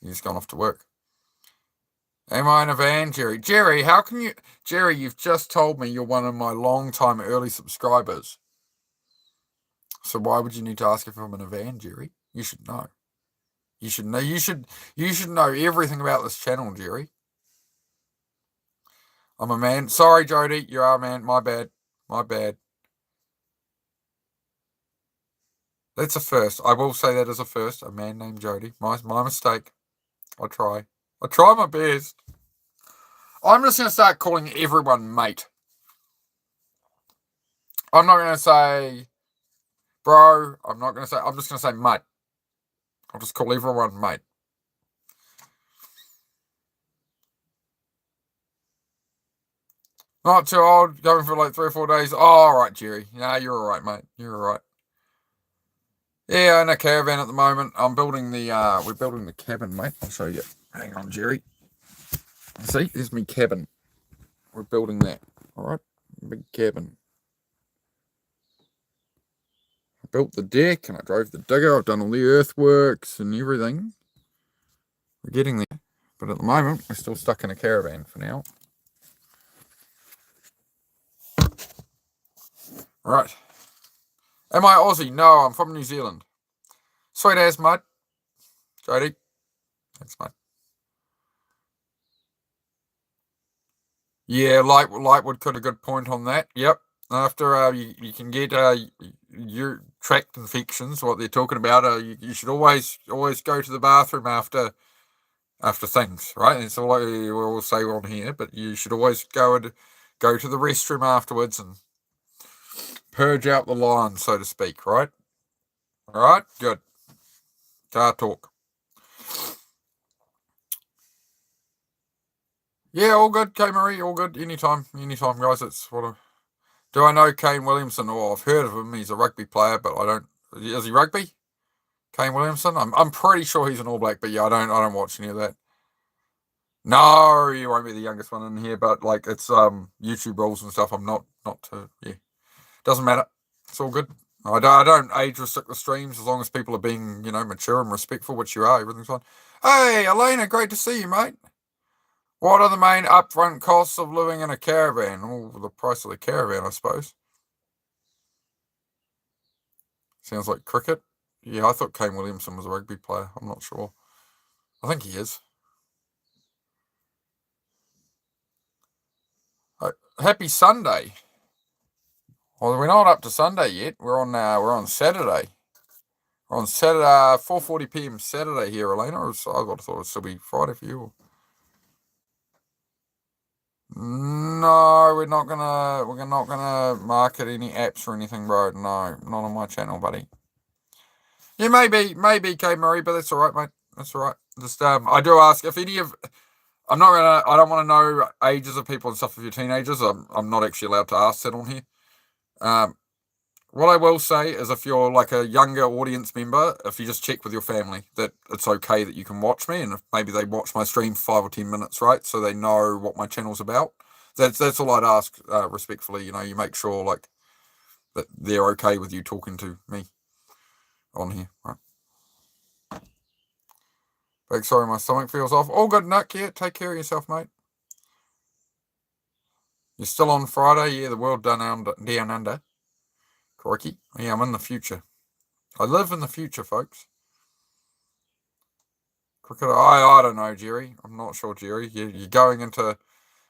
he's gone off to work. Am I in a van, Jerry? Jerry, how can you? Jerry, you've just told me you're one of my long-time early subscribers. So why would you need to ask if I'm in a van, Jerry? You should know. You should know. You should know everything about this channel, Jerry. I'm a man. Sorry, Jody, you are a man. My bad. That's a first. I will say that as a first. A man named Jody. My mistake. I try my best. I'm just going to start calling everyone mate. I'm not going to say bro. I'm just going to say mate. I'll just call everyone mate. Not too old. Going for like 3 or 4 days. Oh, all right, Jerry. Yeah, you're all right, mate. You're all right. Yeah, in a caravan at the moment. We're building the cabin, mate. I'll show you. Hang on, Jerry. See, there's my cabin. We're building that. All right, big cabin. I built the deck and I drove the digger. I've done all the earthworks and everything. We're getting there, but at the moment we're still stuck in a caravan for now. Right. Am I Aussie? No, I'm from New Zealand. Sweet as mud. Jody. Thanks, mate. Yeah, Lightwood got a good point on that. Yep. After you can get your tract infections, what they're talking about. You should always go to the bathroom after after things, right? It's all we all say on here, but you should always go to the restroom afterwards and purge out the line, so to speak, right? All right, good. Car talk. Yeah, all good, K Marie, all good. Anytime, guys. It's what. Do I know Kane Williamson? Oh, I've heard of him. He's a rugby player, but I don't. Is he rugby? Kane Williamson? I'm pretty sure he's an All Black, but yeah, I don't watch any of that. No, you won't be the youngest one in here, but like it's YouTube rules and stuff. I'm not yeah. Doesn't matter. It's all good. I don't age restrict the streams as long as people are being, mature and respectful, which you are. Everything's fine. Hey, Elena, great to see you, mate. What are the main upfront costs of living in a caravan? Oh, the price of the caravan, I suppose. Sounds like cricket. Yeah, I thought Kane Williamson was a rugby player. I'm not sure. I think he is. Happy Sunday. Well, we're not up to Sunday yet. We're on Saturday. We're on Saturday, 4:40 p.m. Saturday here, Elena. I would have thought it'd still be Friday for you. No, we're not gonna market any apps or anything, bro. No, not on my channel, buddy. Yeah, maybe, K Murray, but that's all right, mate. That's all right. Just I do ask if any of. I don't want to know ages of people and stuff if you're teenagers. I'm not actually allowed to ask that on here. What I will say is if you're like a younger audience member, if you just check with your family that it's okay that you can watch me, and if maybe they watch my stream for 5 or 10 minutes, right, so they know what my channel's about. That's all I'd ask respectfully. You make sure like that they're okay with you talking to me on here, right? Big sorry, my stomach feels off. All good, Nick. Yeah, take care of yourself, mate. You're still on Friday? Yeah, the world down under. Crikey. Yeah, I'm in the future. I live in the future, folks. Cricket, I don't know, Jerry. I'm not sure, Jerry. You're going into...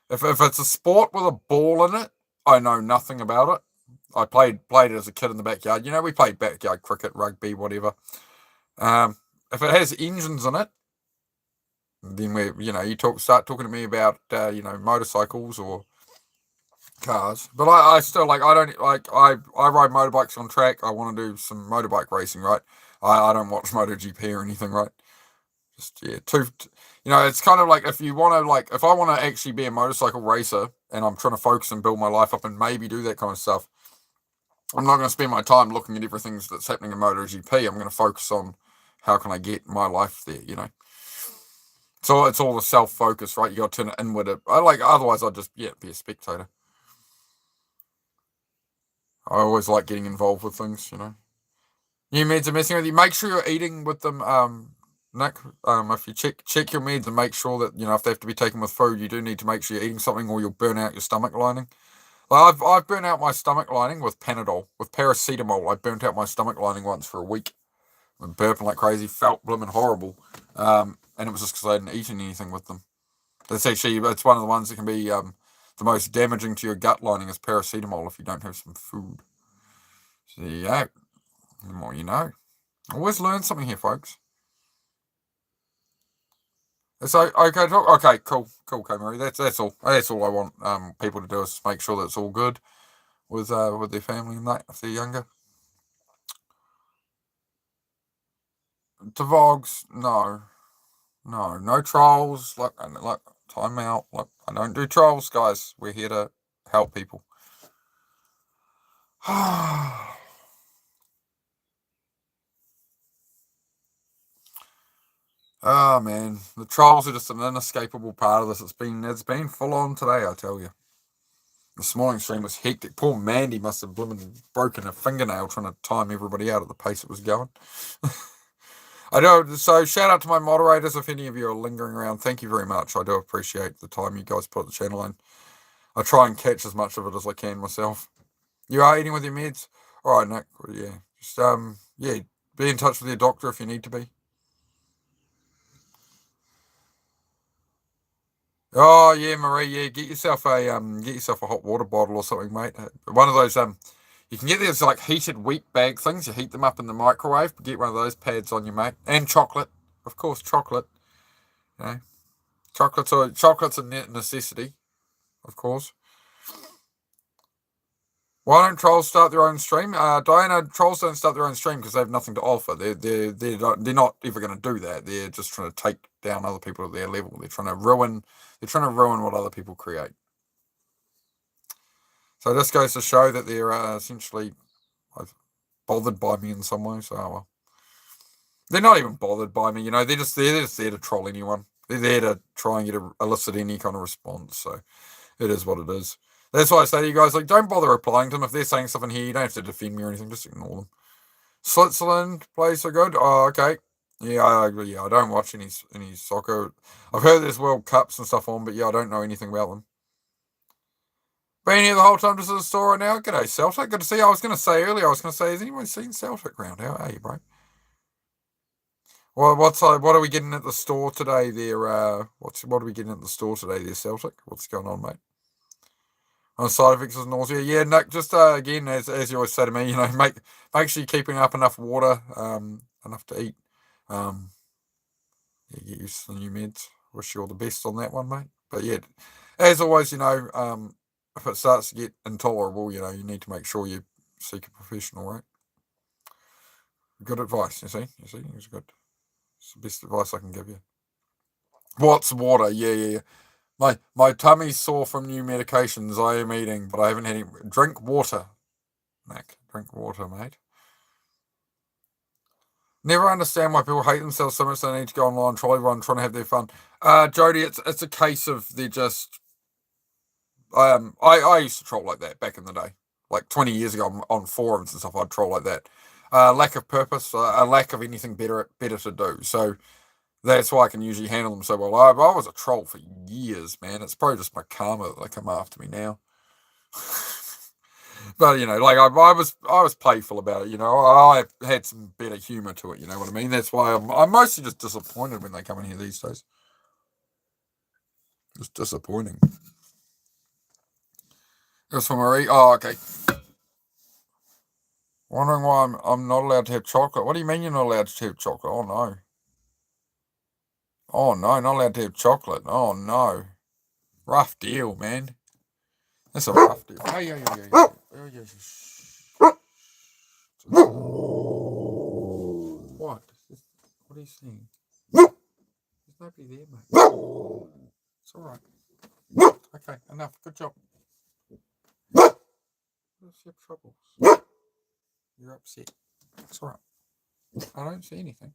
If it's a sport with a ball in it, I know nothing about it. I played it as a kid in the backyard. We played backyard cricket, rugby, whatever. If it has engines in it, then start talking to me about motorcycles or cars. But I still I don't I ride motorbikes on track. I want to do some motorbike racing, right? I don't watch MotoGP or anything, right? Just it's kind of like if you want to if I want to actually be a motorcycle racer and I'm trying to focus and build my life up and maybe do that kind of stuff, I'm not going to spend my time looking at everything that's happening in MotoGP. I'm going to focus on how can I get my life there, So it's all the self-focus, right? You got to turn it inward. Otherwise I'd just, be a spectator. I always like getting involved with things, New meds are messing with you. Make sure you're eating with them, Nick. If you check your meds and make sure that, if they have to be taken with food, you do need to make sure you're eating something or you'll burn out your stomach lining. I've burnt out my stomach lining with Panadol. With paracetamol, I burnt out my stomach lining once for a week. I'm burping like crazy, felt blooming horrible. And it was just because I hadn't eaten anything with them. It's one of the ones that can be the most damaging to your gut lining is paracetamol if you don't have some food. So there you go. The more you know. Always learn something here, folks. So okay, cool, Mary. That's all. That's all I want people to do is make sure that it's all good with their family and that if they're younger. To Vogs, no trolls. Look, time out. Look, I don't do trolls, guys. We're here to help people. Oh man, the trolls are just an inescapable part of this. It's been full on today, I tell you. This morning's stream was hectic. Poor Mandy must have broken a fingernail trying to time everybody out at the pace it was going. I do. So shout out to my moderators if any of you are lingering around. Thank you very much. I do appreciate the time you guys put the channel in. I try and catch as much of it as I can myself. You are eating with your meds? All right, Nick. Yeah. Just be in touch with your doctor if you need to be. Oh yeah, Marie. Yeah, get yourself a hot water bottle or something, mate. One of those you can get these like heated wheat bag things. You heat them up in the microwave. Get one of those pads on you, mate. And chocolate, of course, chocolate. You know, chocolate's a necessity, of course. Why don't trolls start their own stream? Diana, trolls don't start their own stream because they have nothing to offer. They're not ever going to do that. They're just trying to take down other people at their level. They're trying to ruin what other people create. So this goes to show that they're essentially bothered by me in some way. So well, they're not even bothered by me. You know, they're just there to troll anyone. They're there to try and elicit any kind of response. So it is what it is. That's why I say to you guys, like, don't bother replying to them. If they're saying something here, you don't have to defend me or anything. Just ignore them. Switzerland plays so good. Oh, okay. Yeah, I agree. Yeah, I don't watch any soccer. I've heard there's World Cups and stuff on, but yeah, I don't know anything about them. Been here the whole time to the store right now. G'day, Celtic. Good to see you. I was going to say earlier, has anyone seen Celtic round? How are you, bro? Well, what are we getting at the store today there? What are we getting at the store today there, Celtic? What's going on, mate? On side effects is nausea. Yeah, Nick, just again, as you always say to me, you know, make sure you're keeping up enough water, enough to eat. Yeah, get used to the new meds. Wish you all the best on that one, mate. But yeah, as always, you know, if it starts to get intolerable, you know, you need to make sure you seek a professional, right? Good advice, you see? It's good. It's the best advice I can give you. What's water? Yeah. My tummy's sore from new medications I am eating, but I haven't had any. Drink water, Nick. Drink water, mate. Never understand why people hate themselves so much they need to go online, troll everyone, trying to have their fun. Jody, it's a case of they're just. I used to troll like that back in the day, like 20 years ago on forums and stuff. I'd troll like that. Lack of purpose, a lack of anything better to do. So that's why I can usually handle them so well. I was a troll for years, man. It's probably just my karma that they come after me now. But you know, like I was playful about it. You know, I had some better humour to it. You know what I mean? That's why I'm mostly just disappointed when they come in here these days. Just disappointing. That's for Marie. Oh, okay. Wondering why I'm not allowed to have chocolate. What do you mean you're not allowed to have chocolate? Oh no. Oh no, not allowed to have chocolate. Oh no. Rough deal, man. That's a rough deal. Hey. What? What are you saying? There's nobody there, mate. It's alright. Okay, enough. Good job. What's your troubles? You're upset. It's alright. I don't see anything.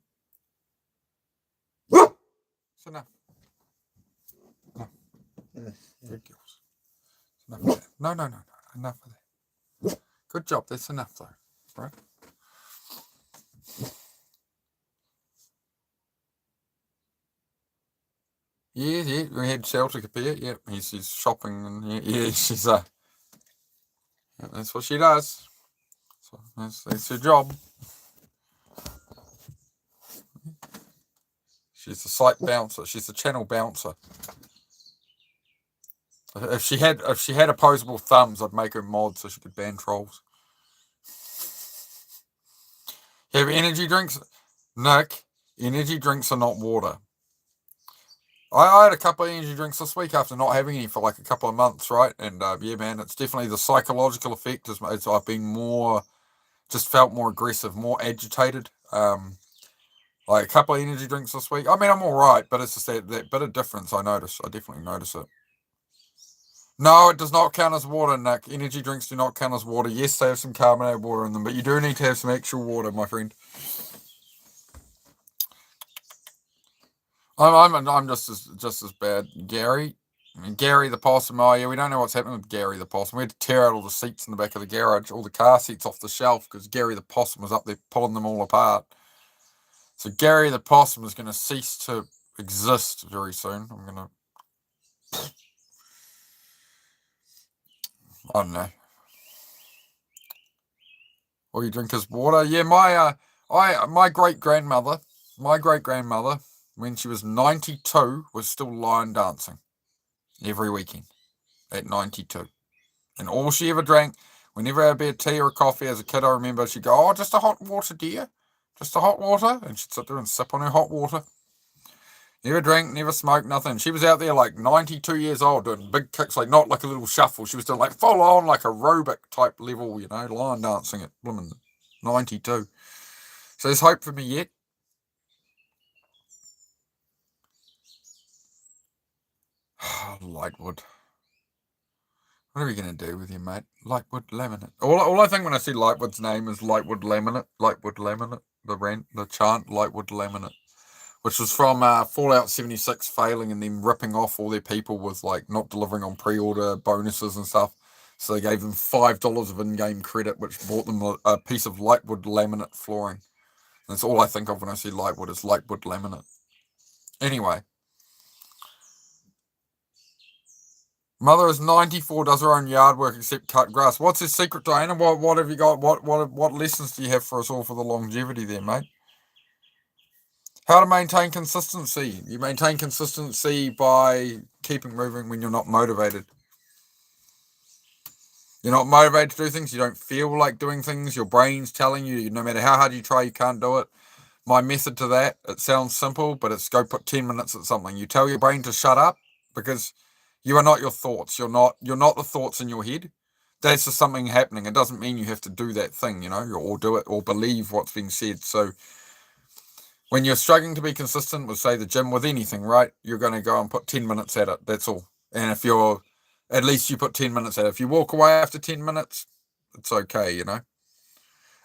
It's enough. No. Good girls. Enough of that. No. Enough of that. Good job. That's enough, though. Right? Yeah. We had Celtic appear. Yeah, he's shopping and yeah, she's that's what she does. So that's her job. She's a site bouncer. She's a channel bouncer. If she had opposable thumbs, I'd make her mod so she could ban trolls. Have energy drinks, Nick. Energy drinks are not water. I had a couple of energy drinks this week after not having any for like a couple of months, right? And yeah, man, it's definitely the psychological effect. As I've been just felt more aggressive, more agitated. Like a couple of energy drinks this week. I mean, I'm all right, but it's just that bit of difference I notice. I definitely notice it. No, it does not count as water, Nick. Energy drinks do not count as water. Yes, they have some carbonated water in them, but you do need to have some actual water, my friend. I'm just as bad. Gary the possum. Oh yeah, we don't know what's happening with Gary the possum. We had to tear out all the seats in the back of the garage, all the car seats off the shelf because Gary the possum was up there pulling them all apart. So Gary the possum is going to cease to exist very soon. I don't know. All you drink is water. Yeah, my great grandmother, when she was 92, was still line dancing every weekend at 92. And all she ever drank, whenever I had a bit of tea or coffee as a kid, I remember she'd go, "Oh, just a hot water, dear. Just a hot water." And she'd sit there and sip on her hot water. Never drank, never smoked, nothing. She was out there like 92 years old doing big kicks, like not like a little shuffle. She was doing like full on, like aerobic type level, you know, line dancing at blooming 92. So there's hope for me yet. Lightwood. What are we going to do with you, mate? Lightwood laminate. All I think when I see Lightwood's name is Lightwood laminate. Lightwood laminate. The chant Lightwood laminate. Which was from Fallout 76 failing and them ripping off all their people with like not delivering on pre-order bonuses and stuff. So they gave them $5 of in-game credit, which bought them a piece of Lightwood laminate flooring. And that's all I think of when I see Lightwood is Lightwood laminate. Anyway. Mother is 94, does her own yard work except cut grass. What's his secret, Diana? What have you got? What lessons do you have for us all for the longevity there, mate? How to maintain consistency. You maintain consistency by keeping moving when you're not motivated. You're not motivated to do things. You don't feel like doing things. Your brain's telling you no matter how hard you try, you can't do it. My method to that, it sounds simple, but it's go put 10 minutes at something. You tell your brain to shut up because you are not your thoughts. You're not the thoughts in your head. That's just something happening. It doesn't mean you have to do that thing, you know, or do it or believe what's being said. So when you're struggling to be consistent with, say, the gym, with anything, right, you're going to go and put 10 minutes at it. That's all. And if you're, at least you put 10 minutes at it. If you walk away after 10 minutes, it's okay, you know.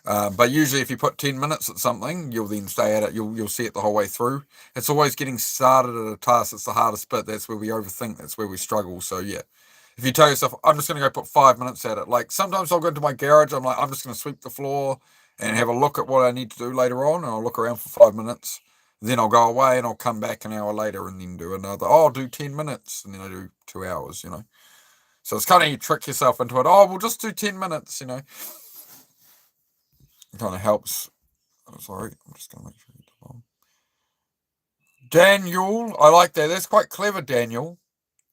But usually if you put 10 minutes at something, you'll then stay at it. You'll see it the whole way through. It's always getting started at a task. It's the hardest bit. That's where we overthink. That's where we struggle. So, yeah. If you tell yourself, I'm just going to go put 5 minutes at it. Like, sometimes I'll go into my garage. I'm like, I'm just going to sweep the floor and have a look at what I need to do later on. And I'll look around for 5 minutes. Then I'll go away and I'll come back an hour later and then do another. Oh, I'll do 10 minutes. And then I do 2 hours, you know. So it's kind of, you trick yourself into it. Oh, we'll just do 10 minutes, you know. It kind of helps. Oh, sorry, I'm just going to make sure you get along. Daniel, I like that. That's quite clever, Daniel.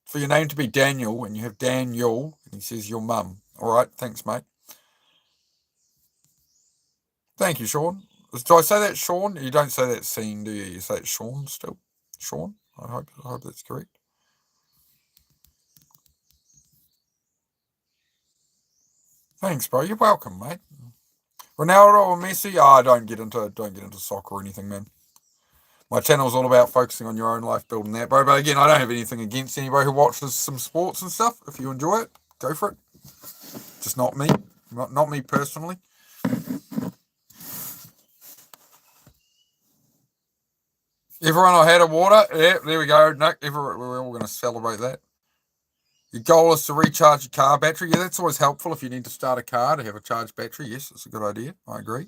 For your name to be Daniel and you have Daniel, and he says your mum. All right, thanks, mate. Thank you, Sean. Do I say that, Sean? You don't say that scene, do you? You say it Sean still? Sean? I hope that's correct. Thanks, bro. You're welcome, mate. Ronaldo or Messi? I don't get into soccer or anything, man. My channel's all about focusing on your own life, building that, bro. But again, I don't have anything against anybody who watches some sports and stuff. If you enjoy it, go for it. Just not me. Not me personally. Everyone I had a water. Yeah, there we go. No, we're all going to celebrate that. Your goal is to recharge your car battery. Yeah, that's always helpful if you need to start a car to have a charged battery. Yes, it's a good idea. I agree.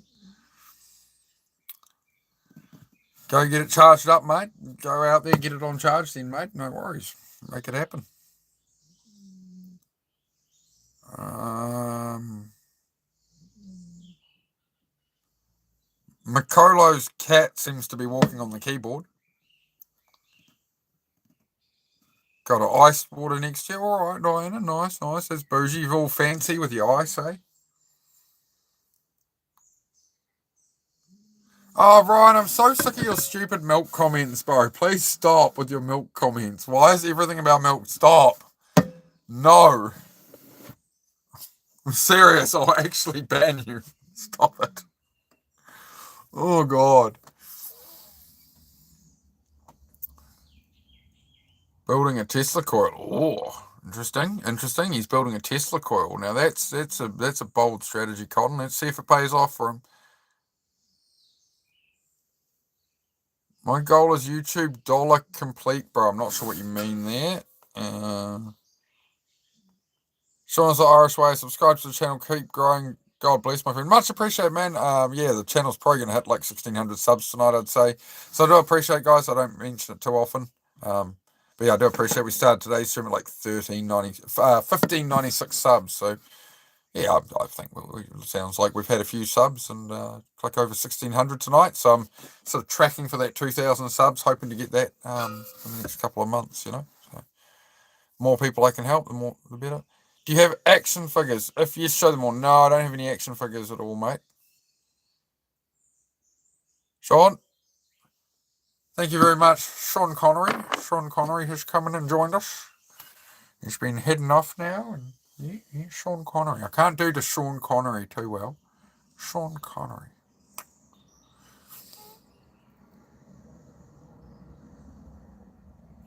Go get it charged up, mate. Go out there, get it on charge then, mate. No worries. Make it happen. Makolo's cat seems to be walking on the keyboard. Got an ice water next to you. All right, Diana. Nice. That's bougie. You're all fancy with your ice, eh? Oh, Ryan, I'm so sick of your stupid milk comments, bro. Please stop with your milk comments. Why is everything about milk? Stop. No. I'm serious. I'll actually ban you. Stop it. Oh, God. Building a Tesla coil. Oh, interesting. He's building a Tesla coil. Now, that's a bold strategy, Cotton. Let's see if it pays off for him. My goal is YouTube dollar complete, bro. I'm not sure what you mean there. Sean's the Irish way. Subscribe to the channel. Keep growing. God bless, my friend. Much appreciated, man. Yeah, the channel's probably going to hit like 1,600 subs tonight, I'd say. So I do appreciate, guys. I don't mention it too often. But yeah, I do appreciate. We started today's stream at like 1596 subs. So yeah, I think it sounds like we've had a few subs and like over 1,600 tonight. So I'm sort of tracking for that 2,000 subs, hoping to get that in the next couple of months, you know. So more people I can help, the better. Do you have action figures? If yes, show them all. No, I don't have any action figures at all, mate. Sean? Thank you very much, Sean Connery. Sean Connery has come in and joined us. He's been heading off now, and yeah, Sean Connery. I can't do the Sean Connery too well. Sean Connery.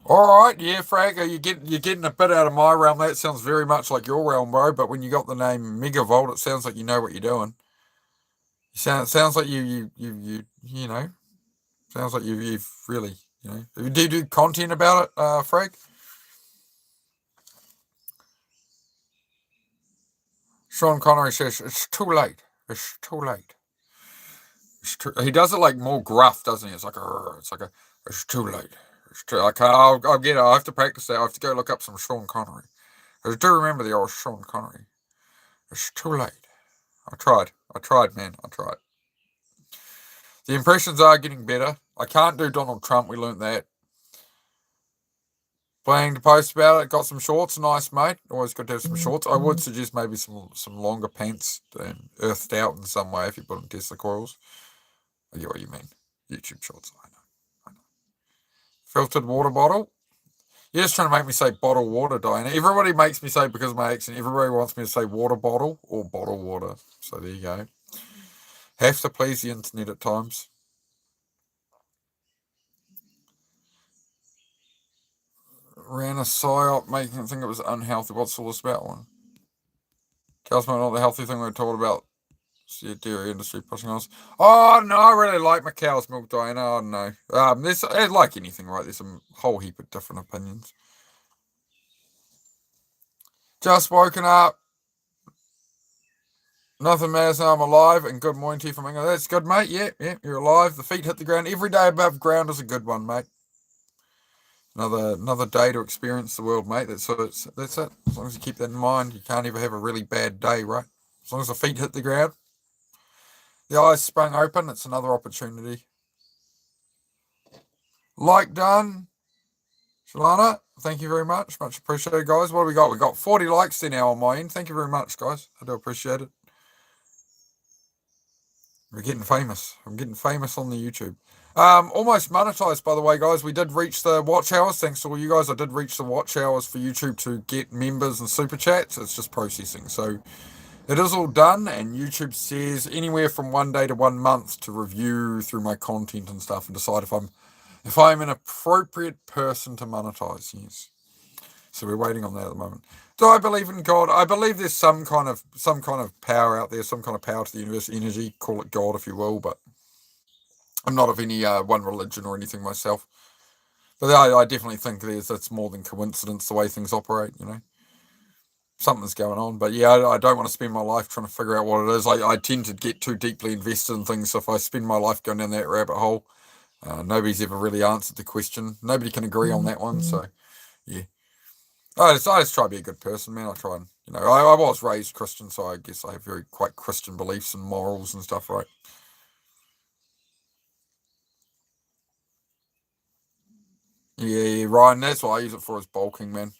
All right, yeah, Frank, you're getting a bit out of my realm. That sounds very much like your realm, bro. But when you got the name Megavolt, it sounds like you know what you're doing. Sounds like you know. Sounds like you've really Do you do content about it, Frank? Sean Connery says it's too late. It's too late. He does it like more gruff, doesn't he? It's like it's too late. It's too. I can't. I'll get it. I have to practice that. I have to go look up some Sean Connery. I do remember the old Sean Connery. It's too late. I tried, man. I tried. The impressions are getting better. I can't do Donald Trump. We learnt that. Planning to post about it. Got some shorts. Nice, mate. Always good to have some shorts. I would suggest maybe some longer pants and earthed out in some way if you put on Tesla coils. I get what you mean. YouTube shorts. I know. Filtered water bottle. You're just trying to make me say bottle water, Diana. Everybody makes me say, because of my accent, everybody wants me to say water bottle or bottle water. So there you go. Have to please the internet at times. Ran a psyop making it think it was unhealthy. What's all this about one? Cow's milk, not the healthy thing we talked about. See, dairy industry pushing us. Oh no, I really like my cow's milk, Diana. I don't know. There's like anything, right? There's a whole heap of different opinions. Just woken up. Nothing matters now. I'm alive, and good morning to you from England. That's good, mate. Yeah, you're alive. The feet hit the ground. Every day above ground is a good one, mate. Another day to experience the world, mate. That's it. As long as you keep that in mind, you can't ever have a really bad day, right? As long as the feet hit the ground, the eyes sprung open, it's another opportunity. Like done. Shalana, thank you very much. Much appreciated, guys. What have we got? We got 40 likes there now on my end. Thank you very much, guys. I do appreciate it. We're getting famous. I'm getting famous on the YouTube. Almost monetized, by the way, guys. We did reach the watch hours. Thanks to all you guys. I did reach the watch hours for YouTube to get members and super chats. It's just processing. So it is all done, and YouTube says anywhere from 1 day to 1 month to review through my content and stuff and decide if I'm an appropriate person to monetize. Yes. So we're waiting on that at the moment. Do I believe in God? I believe there's some kind of power out there, some kind of power to the universe, energy, call it God if you will, but I'm not of any one religion or anything myself. But I definitely think it's more than coincidence the way things operate, Something's going on. But yeah, I don't want to spend my life trying to figure out what it is. I tend to get too deeply invested in things, so if I spend my life going down that rabbit hole, nobody's ever really answered the question. Nobody can agree on that one, so yeah. I just try to be a good person, man. I try and, I was raised Christian, so I guess I have quite Christian beliefs and morals and stuff, right? Yeah, Ryan, that's what I use it for, is bulking, man.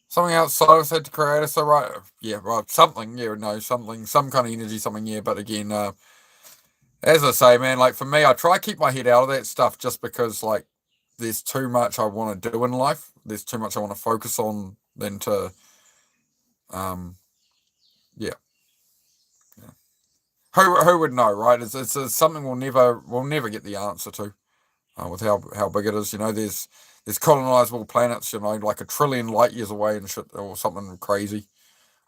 Something outside of said to create, so right, yeah, right, something, yeah, no, something, some kind of energy, something, yeah, but again, as I say, man, like for me, I try to keep my head out of that stuff just because, like, there's too much I want to do in life. There's too much I want to focus on than to, yeah. Who would know, right? It's something we'll never get the answer to, with how big it is. There's colonizable planets, like 1 trillion light years away and shit, or something crazy.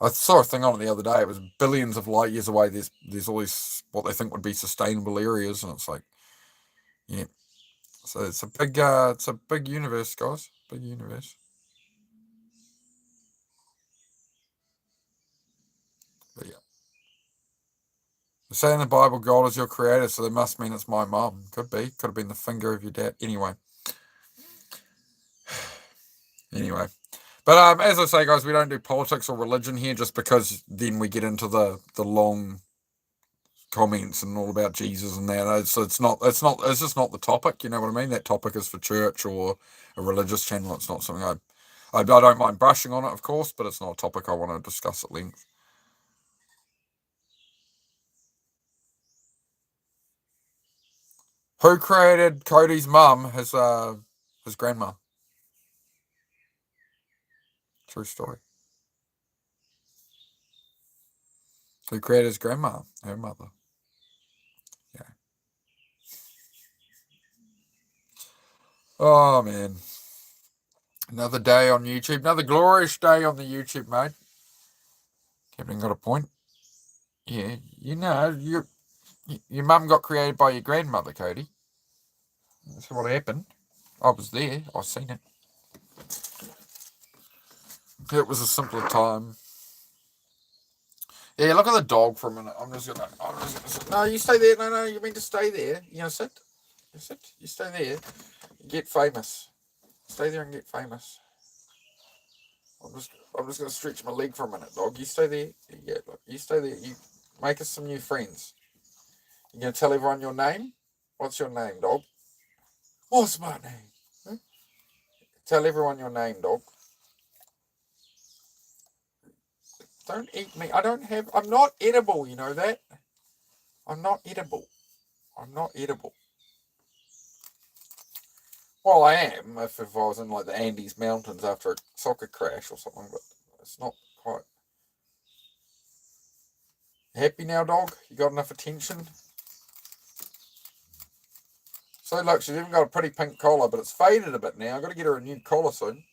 I saw a thing on it the other day. It was billions of light years away. There's all these what they think would be sustainable areas, and it's like, yeah. So it's a big universe, guys. Big universe. But yeah. They say in the Bible, God is your creator, so they must mean it's my mom. Could be. Could have been the finger of your dad. Anyway. But as I say, guys, we don't do politics or religion here, just because then we get into the long comments and all about Jesus and that. So it's just not the topic. You know what I mean? That topic is for church or a religious channel. It's not something I don't mind brushing on it, of course, but it's not a topic I want to discuss at length. Who created Cody's mum? His grandma. True story. Who created his grandma? Her mother. Yeah. Oh man. Another day on YouTube. Another glorious day on the YouTube, mate. Captain got a point. Yeah, you know, your mum got created by your grandmother, Cody. That's what happened. I was there. I seen it. It was a simpler time. Yeah, look at the dog for a minute. I'm just gonna sit. No, you stay there. No, you mean to stay there. You gonna sit? You sit. You stay there. Get famous. Stay there and get famous. I'm just gonna stretch my leg for a minute, dog. You stay there. Yeah, look, you stay there. You make us some new friends. You gonna tell everyone your name? What's your name, dog? What's my name? Huh? Tell everyone your name, dog. Don't eat me. I'm not edible, you know that? I'm not edible. I'm not edible. Well, I am if I was in like the Andes Mountains after a soccer crash or something, but it's not quite. Happy now, dog? You got enough attention? So look, she's even got a pretty pink collar, but it's faded a bit now. I've got to get her a new collar soon.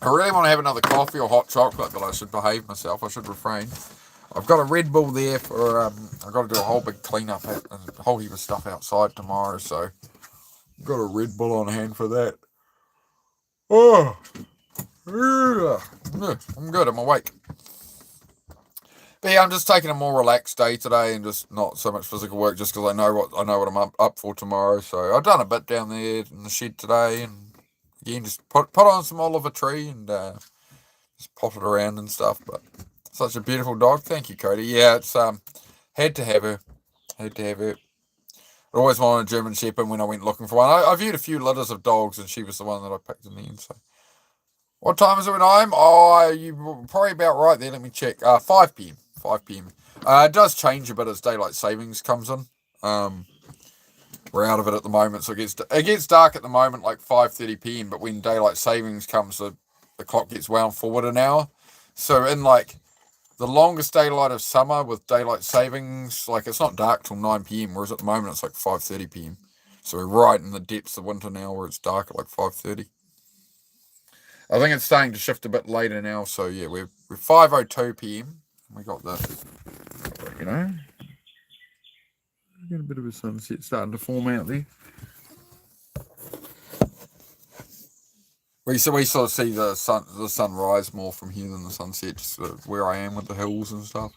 I really want to have another coffee or hot chocolate, but I should behave myself. I should refrain. I've got a Red Bull there for, I've got to do a whole big clean-up and a whole heap of stuff outside tomorrow, so I've got a Red Bull on hand for that. Oh, yeah, I'm good. I'm awake. But yeah, I'm just taking a more relaxed day today and just not so much physical work, just because I know what I'm up for tomorrow. So I've done a bit down there in the shed today, and again just put on some Oliver Tree and just pop it around and stuff. But such a beautiful dog. Thank you, Cody. Yeah, it's had to have her. Had to have her. I always wanted a German Shepherd when I went looking for one. I viewed a few litters of dogs, and she was the one that I picked in the end. So, what time is it when I'm? Oh, you're probably about right there. Let me check. 5 p.m. 5 p.m. It does change a bit as daylight savings comes in. We're out of it at the moment, so it gets dark at the moment, like 5:30 p.m. But when daylight savings comes, the clock gets wound forward an hour. So in like the longest daylight of summer with daylight savings, like it's not dark till 9 p.m. Whereas at the moment it's like 5:30 p.m. So we're right in the depths of winter now, where it's dark at like 5:30. I think it's starting to shift a bit later now. So yeah, we're 5:02 p.m. We got the, you know, get a bit of a sunset starting to form out there. We sort of see the sun rise more from here than the sunset, just sort of where I am with the hills and stuff.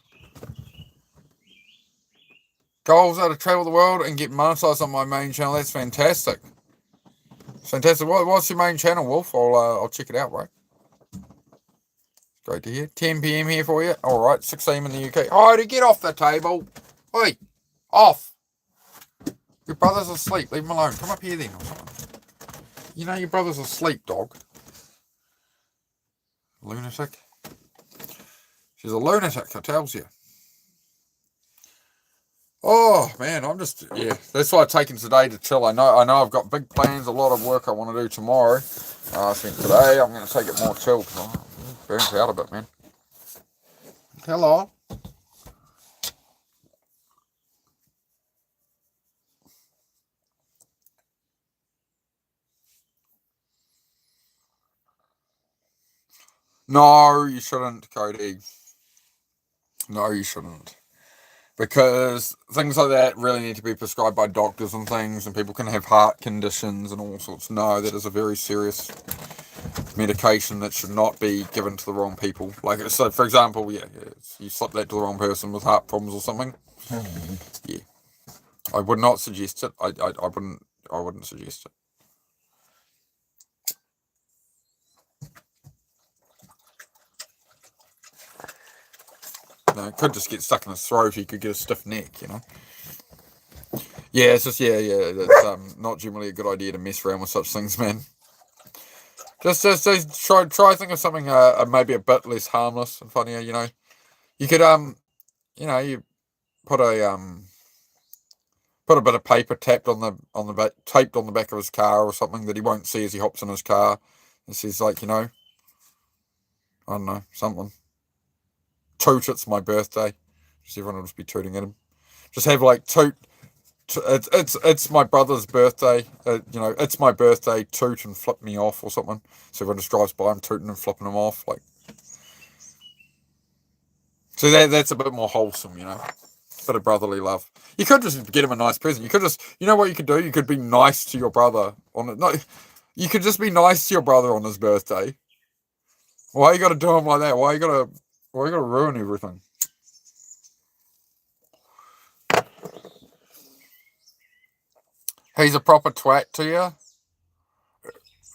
Goals are to travel the world and get monetized on my main channel. That's fantastic. Fantastic. What's your main channel, Wolf? I'll check it out, right? Great to hear. 10 p.m. here for you. All right, 6 a.m. in the UK. Oh, to get off the table. Oi, off. Your brother's asleep. Leave him alone. Come up here then or something. You know your brother's asleep, dog. Lunatic. She's a lunatic, I tells you. Oh man, that's why I've taken today to chill. I know I've got big plans, a lot of work I want to do tomorrow. I think today I'm going to take it more chill because I'm burnt out a bit, man. Hello. No, you shouldn't, Cody. No, you shouldn't. Because things like that really need to be prescribed by doctors and things, and people can have heart conditions and all sorts. No, that is a very serious medication that should not be given to the wrong people. Like, so for example, you slip that to the wrong person with heart problems or something. Yeah, I would not suggest it. I wouldn't suggest it. No, it could just get stuck in his throat. He could get a stiff neck, you know. Yeah, it's just it's not generally a good idea to mess around with such things, man. Just try think of something maybe a bit less harmless and funnier. You know, you could you put put a bit of paper taped on the back taped on the back of his car or something that he won't see as he hops in his car. It says like, you know, I don't know, something. Toot, it's my birthday. Just everyone will just be tooting at him. Just have like toot. It's my brother's birthday. You know, it's my birthday. Toot and flip me off or something. So everyone just drives by him tooting and flipping him off. Like, so that's a bit more wholesome, you know. Bit of brotherly love. You could just get him a nice present. You could just, you know what you could do? You could be nice to your brother on it. No, you could just be nice to your brother on his birthday. Why you got to do him like that? Why you got to ruin everything? He's a proper twat to you.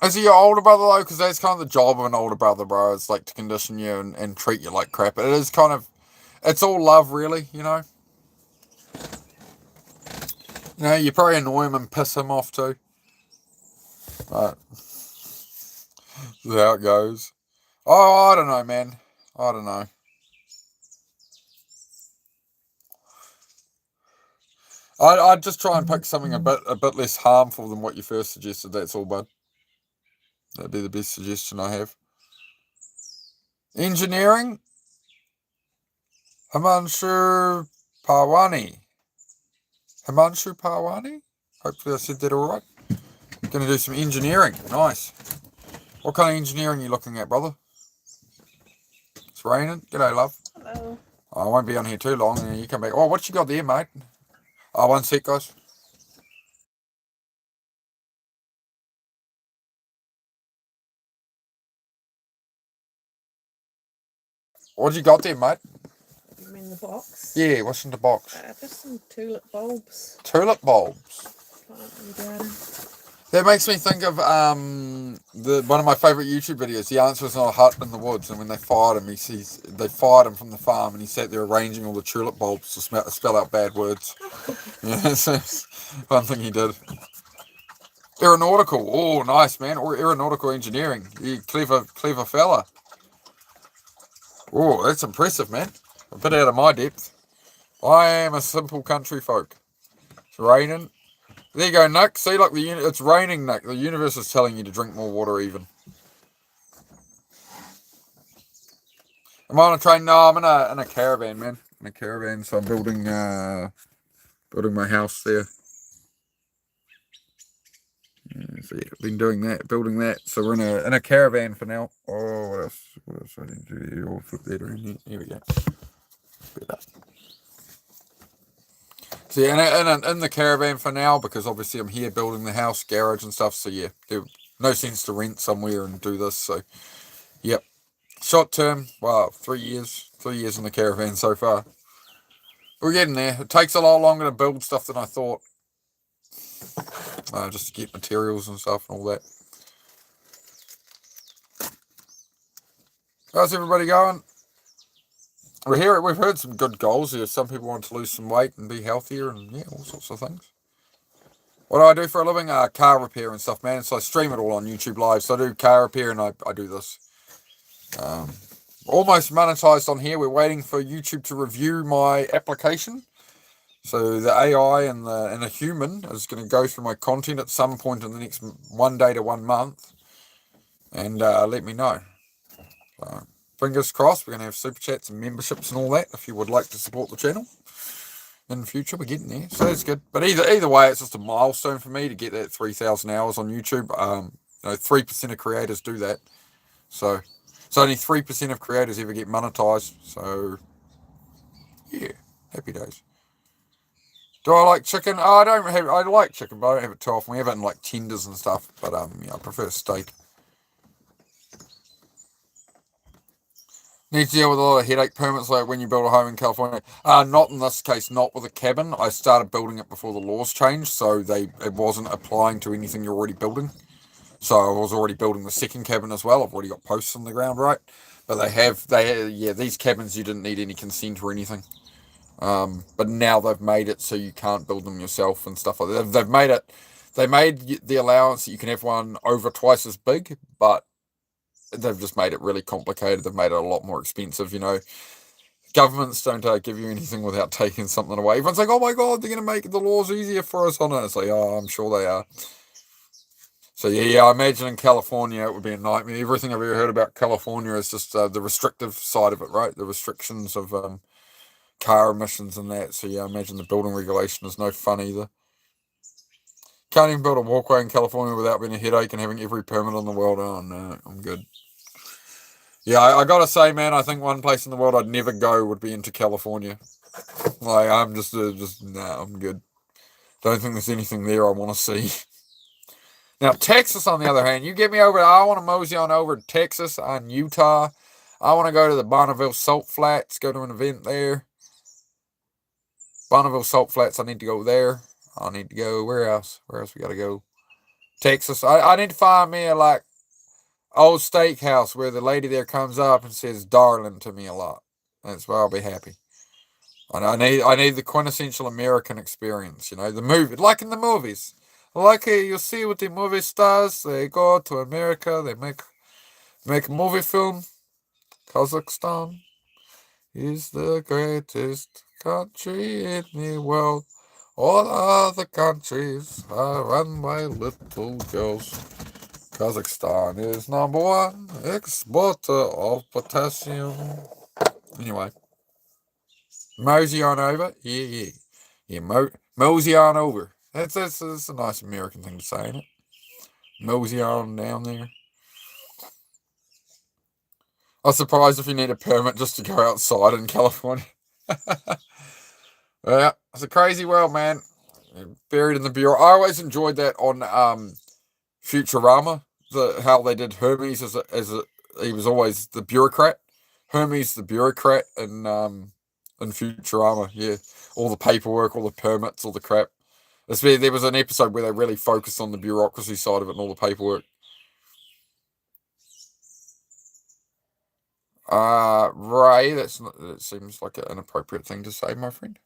Is he your older brother though? Because that's kind of the job of an older brother, bro. It's like to condition you and treat you like crap. It is kind of, it's all love, really. You know. You know, you probably annoy him and piss him off too. But that's how it goes. Oh, I don't know, man. I don't know. I'd just try and pick something a bit less harmful than what you first suggested. That's all, bud. That'd be the best suggestion I have. Engineering. Himanshu Parwani. Himanshu Parwani? Hopefully I said that all right. Going to do some engineering. Nice. What kind of engineering are you looking at, brother? It's raining. G'day, love. Hello. I won't be on here too long, and you come back. Oh, what you got there, mate? Oh, one sec, guys. What you got there, mate? You mean the box? Yeah, what's in the box? Just some tulip bulbs. Tulip bulbs. Plant in the garden. That makes me think of one of my favourite YouTube videos. The answer is not a hut in the woods, and when they fired him, they fired him from the farm, and he sat there arranging all the tulip bulbs to spell out bad words. Yeah, that's one thing he did. Aeronautical, oh nice man, or aeronautical engineering. You clever fella. Oh, that's impressive, man. A bit out of my depth. I am a simple country folk. It's raining. There you go, Nick. See, like it's raining, Nick. The universe is telling you to drink more water, even. Am I on a train? No, I'm in a caravan, man. In a caravan, so I'm building my house there. Yeah, so yeah, been doing that, building that. So we're in a caravan for now. Oh, what else? What else I need to do here? I'll flip that around. Here we go. Better. So yeah, in the caravan for now, because obviously I'm here building the house, garage and stuff. So yeah, there's no sense to rent somewhere and do this. So, yep. Short term, well, 3 years. 3 years in the caravan so far. We're getting there. It takes a lot longer to build stuff than I thought. Just to get materials and stuff and all that. How's everybody going? We've heard some good goals here. Some people want to lose some weight and be healthier and yeah, all sorts of things. What do I do for a living? Car repair and stuff, man. So I stream it all on YouTube Live. So I do car repair and I do this. Almost monetized on here. We're waiting for YouTube to review my application. So the AI and a human is going to go through my content at some point in the next 1 day to 1 month, and let me know. So, fingers crossed. We're going to have super chats and memberships and all that. If you would like to support the channel in the future, we're getting there. So that's good. But either way, it's just a milestone for me to get that 3,000 hours on YouTube. 3% of creators do that. So only 3% of creators ever get monetized. So yeah, happy days. Do I like chicken? Oh, I like chicken, but I don't have it too often. We have it in like tenders and stuff. But yeah, I prefer steak. Need to deal with a lot of headache permits like when you build a home in California. Not in this case, not with a cabin. I started building it before the laws changed, so it wasn't applying to anything you're already building. So I was already building the second cabin as well. I've already got posts on the ground, right? But these cabins you didn't need any consent or anything. But now they've made it so you can't build them yourself and stuff like that. They made the allowance that you can have one over twice as big, but they've just made it really complicated. They've made it a lot more expensive, you know. Governments don't give you anything without taking something away. Everyone's like, oh my God, they're going to make the laws easier for us on it. It's like, oh, I'm sure they are. So yeah, I imagine in California it would be a nightmare. Everything I've ever heard about California is just the restrictive side of it, right? The restrictions of car emissions and that. So yeah, I imagine the building regulation is no fun either. Can't even build a walkway in California without being a headache and having every permit in the world. Oh no, I'm good. Yeah, I gotta say, man, I think one place in the world I'd never go would be into California. Like, I'm just nah, I'm good. Don't think there's anything there I want to see. Now, Texas, on the other hand, you get me over, I want to mosey on over to Texas and Utah. I want to go to the Bonneville Salt Flats, go to an event there. Bonneville Salt Flats, I need to go there. I need to go, where else? Where else we got to go? Texas. I need to find me a, like, old steakhouse where the lady there comes up and says darling to me a lot. That's where I'll be happy. I need the quintessential American experience, you know, the movie, like in the movies. Like you see with the movie stars, they go to America, they make a movie film. Kazakhstan is the greatest country in the world. All other countries are run by little girls. Kazakhstan is #1 exporter of potassium. Anyway, mosey on over. Yeah. Mosey on over. That's a nice American thing to say, ain't it? Mosey on down there. I'm surprised if you need a permit just to go outside in California. Yeah, it's a crazy world, man. Buried in the Bureau. I always enjoyed that on Futurama. How they did Hermes he was always the bureaucrat. Hermes the bureaucrat in Futurama. Yeah, all the paperwork, all the permits, all the crap. There was an episode where they really focused on the bureaucracy side of it and all the paperwork. Ray, that seems like an appropriate thing to say, my friend.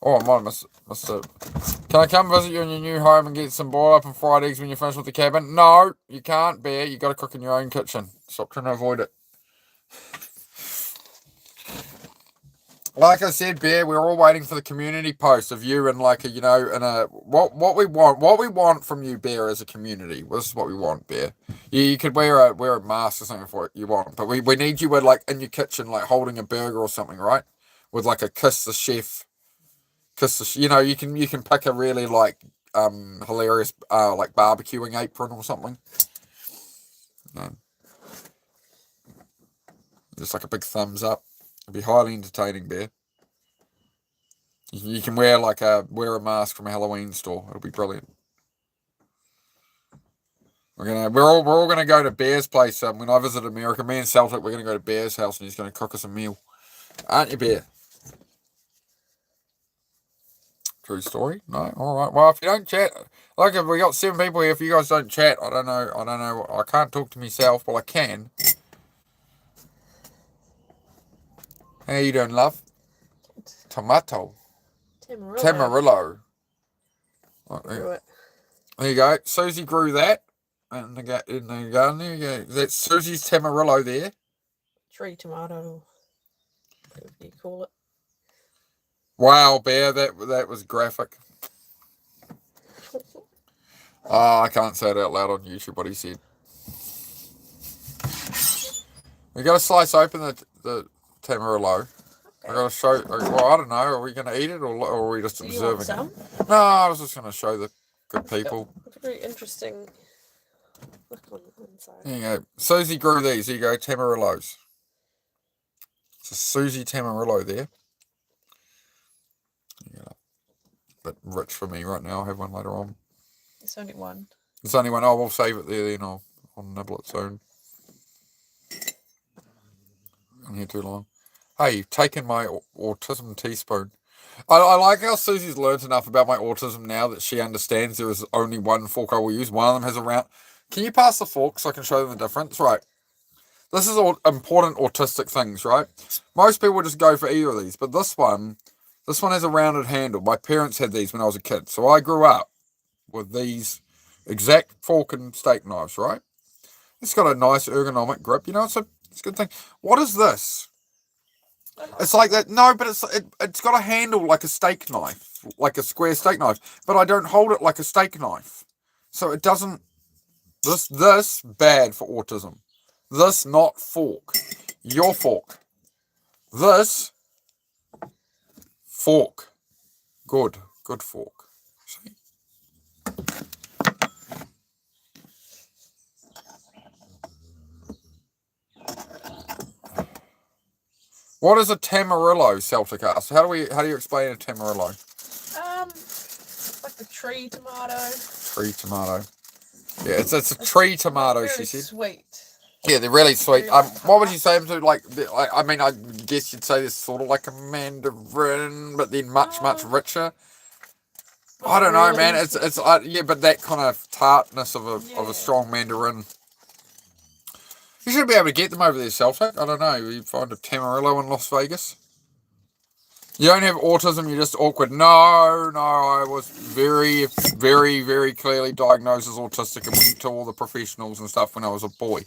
Oh, I might must have. Can I come visit you in your new home and get some boiled up and fried eggs when you're finished with the cabin? No, you can't, Bear. You got to cook in your own kitchen. Stop trying to avoid it. Like I said, Bear, we're all waiting for the community post of you and what we want from you, Bear, as a community. This is what we want, Bear. You could wear a mask or something for it you want, but we need you in your kitchen, like holding a burger or something, right? With like a kiss the chef, you can pick a really hilarious like barbecuing apron or something. No. Just like a big thumbs up. It'd be highly entertaining, Bear. You can wear a mask from a Halloween store. It'll be brilliant. We're all gonna go to Bear's place. When I visit America, me and Celtic, we're gonna go to Bear's house and he's gonna cook us a meal. Aren't you, Bear? True story. No, all right. Well, if you don't chat, if we got 7 people here, if you guys don't chat, I don't know. I can't talk to myself. Well, I can. How you doing, love? Tomato. Tamarillo. There you go. Susie grew that in the garden. There you go. That's Susie's Tamarillo there. Tree tomato. What do you call it? Wow, Bear, that was graphic. I can't say it out loud on YouTube what he said. We got to slice open the Tamarillo. Okay. I got to show. Well, I don't know. Are we going to eat it or are we just observing it? No, I was just going to show the good people. It's a very interesting look on the inside. There you go. Susie grew these. There you go, Tamarillos. It's a Susie Tamarillo there. Yeah, bit rich for me right now. I'll have one later on. It's only one. It's only one. Oh, we'll save it there then. I'll nibble it soon. I'm here too long. Hey, you've taken my autism teaspoon. I like how Susie's learned enough about my autism now that she understands there is only one fork I will use. One of them has a round. Can you pass the fork so I can show them the difference? Right. This is all important autistic things, right? Most people just go for either of these, but this one has a rounded handle. My parents had these when I was a kid, so I grew up with these Exact fork and steak knives, right? It's got a nice ergonomic grip. You know, it's a good thing. What is this? It's like that. No, but it's got a handle like a steak knife, like a square steak knife. But I don't hold it like a steak knife, so it doesn't. This bad for autism. This not fork. Your fork. This fork. Good fork. See? What is a Tamarillo, Celticast? How do you explain a Tamarillo? Like a tree tomato. Tree tomato. Yeah, it's a tree tomato. Really she said. Sweet. Yeah, they're really sweet. Very what would you say them to? Like, I mean, I guess you'd say they're sort of like a mandarin, but then much richer. I don't know, man. It's yeah, but that kind of tartness of a strong mandarin. You should be able to get them over there, Celtic. I don't know. You find a Tamarillo in Las Vegas. You don't have autism. You're just awkward. No. I was very, very, very clearly diagnosed as autistic and went to all the professionals and stuff when I was a boy.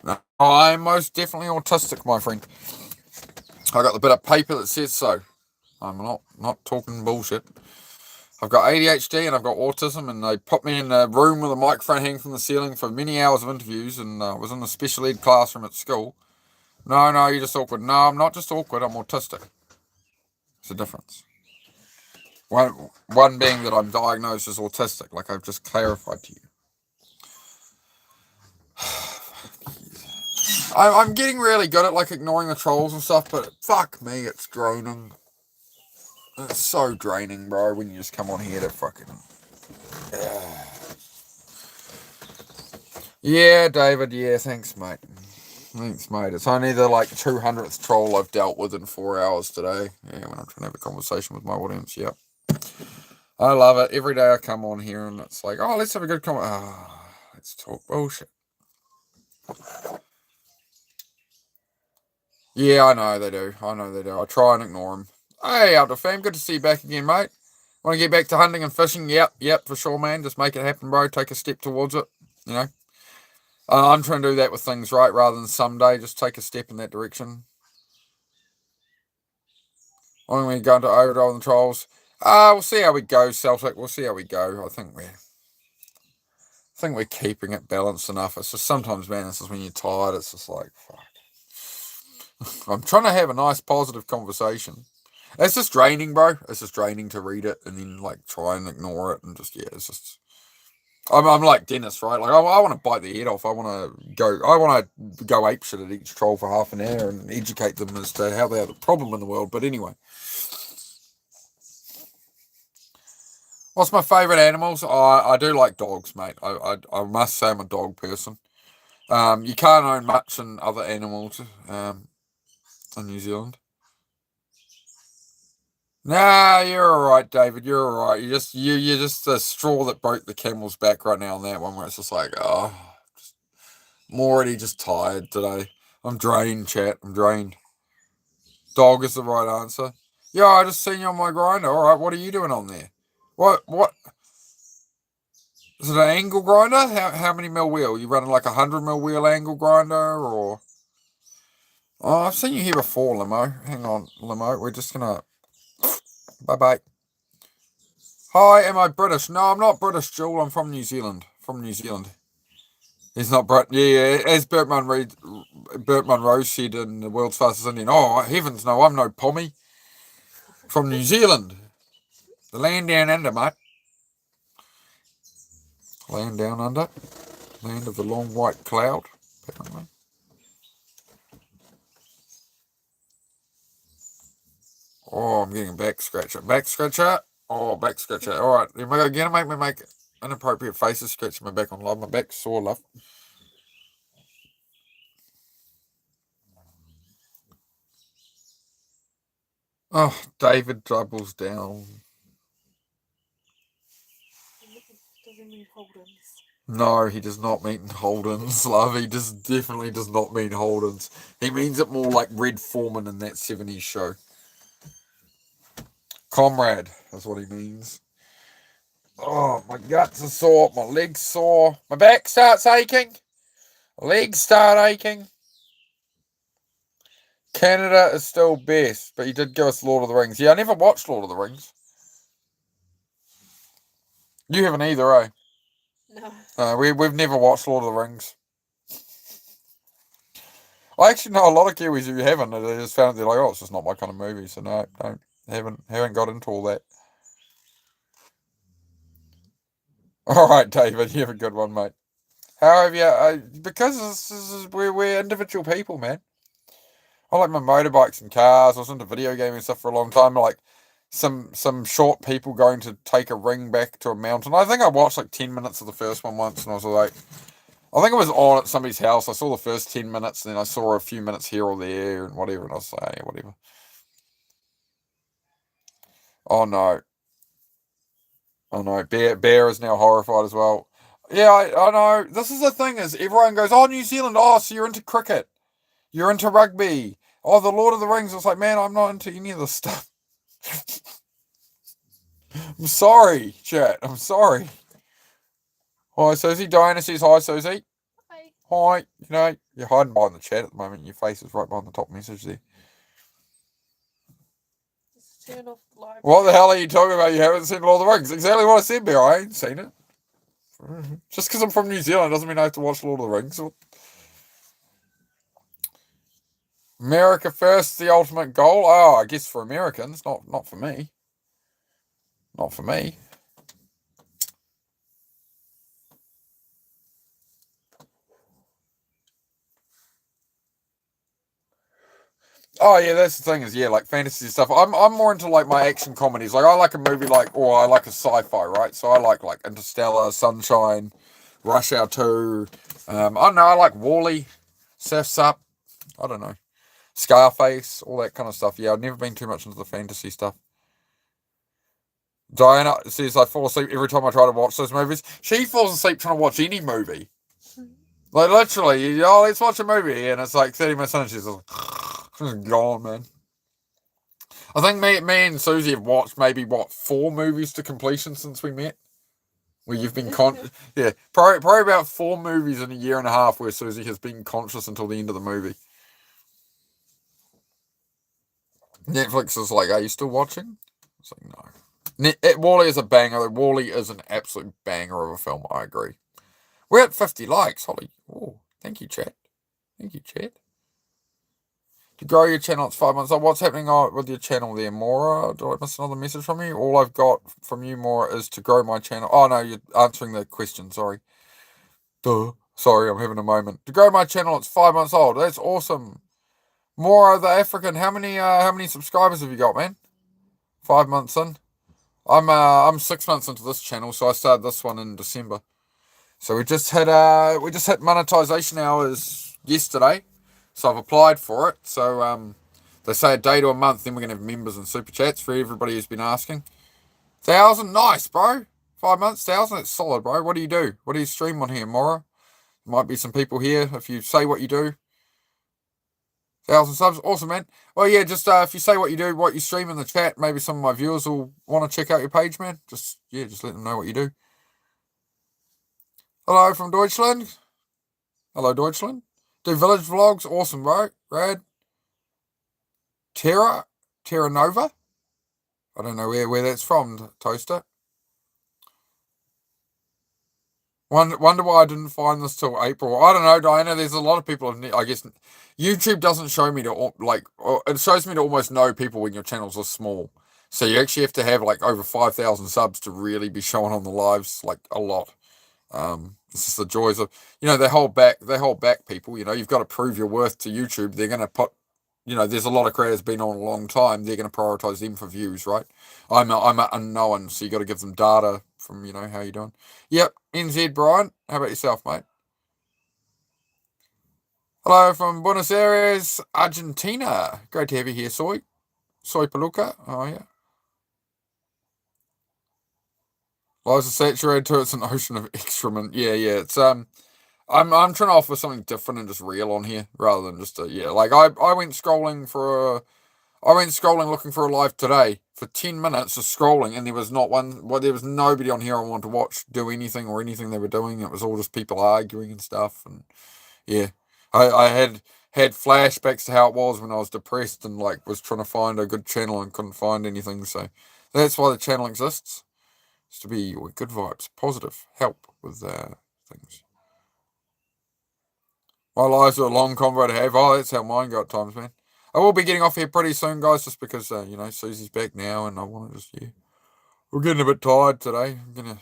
No, I'm most definitely autistic, my friend. I got the bit of paper that says so. I'm not talking bullshit. I've got ADHD and I've got autism, and they put me in a room with a microphone hanging from the ceiling for many hours of interviews, and I was in a special ed classroom at school. No, you're just awkward. No, I'm not just awkward, I'm autistic. It's a difference. One being that I'm diagnosed as autistic, like I've just clarified to you. I'm getting really good at like ignoring the trolls and stuff, but fuck me, it's draining. It's so draining, bro, when you just come on here to fucking... Yeah, David, yeah, thanks, mate. It's only the like 200th troll I've dealt with in 4 hours today. Yeah, when I'm trying to have a conversation with my audience, yep. I love it. Every day I come on here and it's like, oh, let's have a good conversation. Oh, let's talk bullshit. Yeah, I know they do. I try and ignore them. Hey, Outdoor Fam, good to see you back again, mate. Want to get back to hunting and fishing? Yep, for sure, man. Just make it happen, bro. Take a step towards it, you know. I'm trying to do that with things, right? Rather than someday, just take a step in that direction. When we go into overdrive and trolls, we'll see how we go, Celtic. We'll see how we go. I think we're keeping it balanced enough. It's just sometimes, man, this is when you're tired. It's just like, fuck. I'm trying to have a nice, positive conversation. It's just draining, bro. It's just draining to read it and then like try and ignore it and just it's just. I'm like Dennis, right? Like I want to bite the head off. I want to go apeshit at each troll for half an hour and educate them as to how they are the problem in the world. But anyway, what's my favourite animals? I do like dogs, mate. I must say I'm a dog person. You can't own much in other animals in New Zealand. Nah, you're all right, David. You're all right. You're just the straw that broke the camel's back right now on that one, where it's just like, I'm already just tired today. I'm drained, chat. I'm drained. Dog is the right answer. Yeah, I just seen you on my grinder. All right, what are you doing on there? What? Is it an angle grinder? How many mil wheel? You running like 100 mil wheel angle grinder, or? Oh, I've seen you here before, Limo. Hang on, Limo. We're just gonna. Bye. Hi, am I British? No, I'm not British, Joel. I'm from New Zealand. He's not Brit. Yeah, as Bert Munro said in The World's Fastest Indian. Oh, heavens no, I'm no Pommy. From New Zealand. The land down under, mate. Land down under. Land of the long white cloud, apparently. Oh, I'm getting a back scratcher. Oh, back scratcher. All right, am I going to make me make inappropriate faces scratching my back on live? My back's sore, love. Oh, David doubles down. No, he does not mean Holdens, love. He definitely does not mean Holdens. He means it more like Red Foreman in that 70s show. Comrade, that's what he means. Oh, my guts are sore. My legs sore. My back starts aching. Legs start aching. Canada is still best, but you did give us Lord of the Rings. Yeah, I never watched Lord of the Rings. You haven't either, eh? No. We've never watched Lord of the Rings. I actually know a lot of Kiwis who haven't, and they just found they're like, oh, it's just not my kind of movie. So no, haven't got into all that. All right, David, you have a good one, mate. How have you? Because we're individual people, man. I like my motorbikes and cars. I was into video gaming stuff for a long time. Like some short people going to take a ring back to a mountain. I think I watched like 10 minutes of the first one once, and I was like, I think it was on at somebody's house. I saw the first 10 minutes, and then I saw a few minutes here or there and whatever, and I was like, yeah, whatever. Oh no. Oh no. Bear is now horrified as well. Yeah, I know. This is the thing is everyone goes, oh, New Zealand, oh, so you're into cricket. You're into rugby. Oh, the Lord of the Rings. It's like, man, I'm not into any of this stuff. I'm sorry, chat. I'm sorry. Hi, Susie. Diana says hi, Susie. Hi. Hi. You know, you're hiding behind the chat at the moment. Your face is right behind the top message there. Just turn off the live. What the hell are you talking about? You haven't seen Lord of the Rings. Exactly what I said, Bear. I ain't seen it. Just because I'm from New Zealand doesn't mean I have to watch Lord of the Rings. America first, the ultimate goal. Oh, I guess for Americans, not for me. Not for me. Oh yeah, that's the thing is like fantasy stuff. I'm more into like my action comedies. Like I like a movie or I like a sci-fi, right? So I like Interstellar, Sunshine, Rush Hour 2. I don't know. I like WALL-E, Surf's Up. I don't know, Scarface, all that kind of stuff. Yeah, I've never been too much into the fantasy stuff. Diana says I fall asleep every time I try to watch those movies. She falls asleep trying to watch any movie. Like literally, let's watch a movie, and it's like 30 minutes in, and she's gone, man. I think me and Susie have watched maybe 4 movies to completion since we met. Where you've been probably about 4 movies in a year and a half where Susie has been conscious until the end of the movie. Netflix is like, are you still watching? It's like, no. WALL-E is a banger. WALL-E is an absolute banger of a film. I agree. We're at 50 likes, Holly. Oh, thank you, chat. Thank you, chat. To grow your channel, it's 5 months old. What's happening with your channel there, Maura? Do I miss another message from you? All I've got from you, Maura, is to grow my channel. Oh, no, you're answering the question. Sorry. Duh. Sorry, I'm having a moment. To grow my channel, it's 5 months old. That's awesome. Maura, the African. How many subscribers have you got, man? 5 months in. I'm 6 months into this channel, so I started this one in December. So we just hit monetization hours yesterday. So I've applied for it. So they say a day to a month, then we're gonna have members and super chats for everybody who's been asking. 1,000, nice, bro. 5 months, 1,000, that's solid, bro. What do you do? What do you stream on here, Mora? Might be some people here if you say what you do. 1,000 subs, awesome, man. Well, yeah, just if you say what you do, what you stream in the chat, maybe some of my viewers will want to check out your page, man. Just let them know what you do. Hello from Deutschland. Hello, Deutschland. Do village vlogs, awesome, bro. Rad. Terra Nova. I don't know where that's from, Toaster. Wonder why I didn't find this till April. I don't know, Diana. There's a lot of people. I guess YouTube doesn't show me to it shows me to almost know people when your channels are small. So you actually have to have like over 5,000 subs to really be showing on the lives, like a lot. This is the joys of they hold back people. You've got to prove your worth to YouTube. They're gonna put there's a lot of creators been on a long time. They're gonna prioritize them for views, right? I'm an unknown, so you got to give them data from how you doing. Yep, NZ Brian. How about yourself, mate? Hello from Buenos Aires, Argentina. Great to have you here, Soy Paluca. Oh yeah. Lives are saturated too. It's an ocean of excrement. Yeah. It's I'm trying to offer something different and just real on here rather than just like I went scrolling for I went scrolling looking for a live today for 10 minutes of scrolling, and there was not one. Well, there was nobody on here I wanted to watch do anything or anything they were doing. It was all just people arguing and stuff. And yeah, I had flashbacks to how it was when I was depressed and like was trying to find a good channel and couldn't find anything. So that's why the channel exists. It's to be good vibes, positive, help with things. My lives are a long convo to have. Oh, that's how mine go at times, man. I will be getting off here pretty soon, guys, just because, Susie's back now and I want to just, we're getting a bit tired today. I'm going to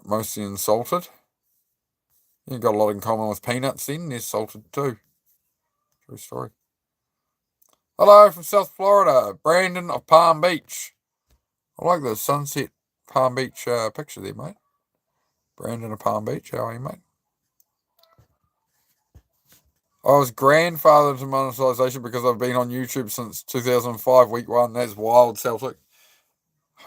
mostly insulted. You got a lot in common with Peanuts then. They're salted too. True story. Hello from South Florida, Brandon of Palm Beach. I like the sunset Palm Beach picture there, mate. Brandon of Palm Beach, how are you, mate? I was grandfathered to monetization because I've been on YouTube since 2005, week 1. That's wild, Celtic.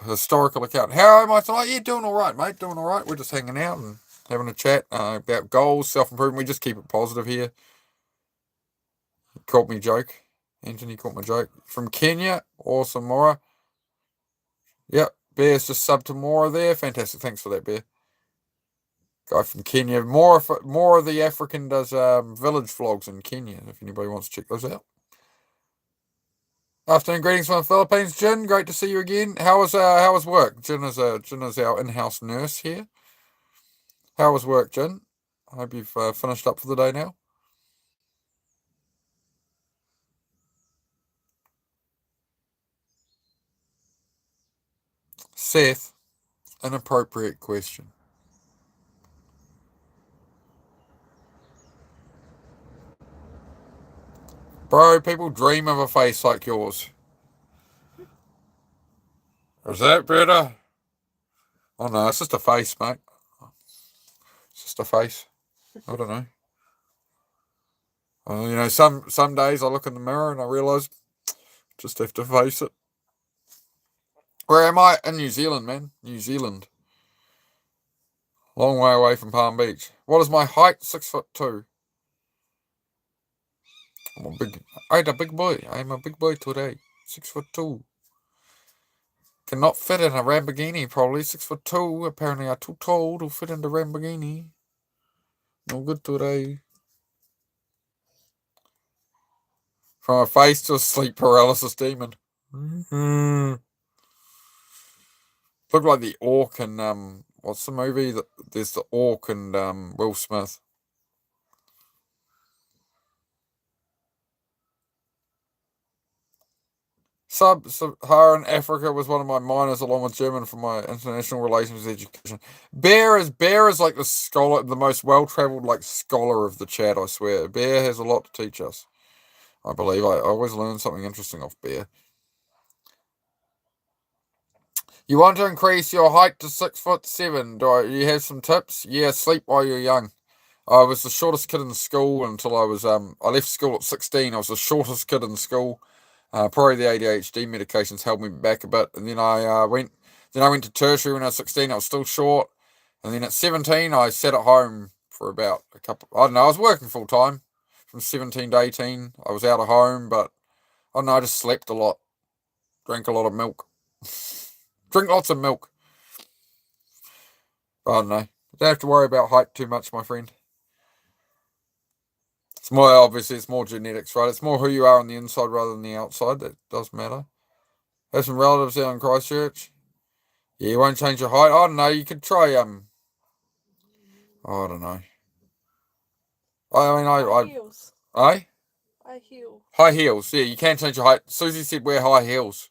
Historical account. How am I tonight? Yeah, doing all right, mate. Doing all right. We're just hanging out and having a chat about goals, self-improvement. We just keep it positive here. He caught me joke. Anthony caught my joke. From Kenya, awesome, Mora. Yep, Bear's just subbed to Mora there. Fantastic. Thanks for that, Bear. Guy from Kenya. More of the African does village vlogs in Kenya, if anybody wants to check those out. Afternoon greetings from the Philippines, Jin. Great to see you again. How was work? Jin is our in-house nurse here. How was work, Jin? I hope you've finished up for the day now. Seth, inappropriate question. Bro, people dream of a face like yours. Is that better? Oh no, it's just a face, mate. It's just a face. I don't know. Some days I look in the mirror and I realise just have to face it. Where am I? In New Zealand, man. New Zealand. Long way away from Palm Beach. What is my height? 6'2". I'm a big boy. I'm a big boy today. 6'2". Cannot fit in a Lamborghini, probably. 6'2". Apparently I'm too tall to fit in the Lamborghini. No good today. From a face to a sleep paralysis demon. Look like the orc in what's the movie? There's the orc and Will Smith. Sub-Saharan Africa was one of my minors, along with German, for my international relations education. Bear is like the scholar, the most well-travelled like scholar of the chat. I swear, Bear has a lot to teach us. I believe I always learn something interesting off Bear. You want to increase your height to 6'7"? Do you have some tips? Yeah, sleep while you're young. I was the shortest kid in school until I was I left school at 16. I was the shortest kid in school. Probably the ADHD medications held me back a bit, and then I went to tertiary when I was 16. I was still short, and then at 17 I sat at home for about I was working full time from 17 to 18. I was out of home, but I don't know, I just slept a lot, drank a lot of milk, drink lots of milk. I don't know. Don't have to worry about height too much, my friend. It's more, obviously, it's more genetics, right? It's more who you are on the inside rather than the outside. That does matter. Have some relatives out in Christchurch. Yeah, you won't change your height. I don't know. You could try, I don't know. High heels. High heels. High heels. Yeah, you can change your height. Susie said wear high heels.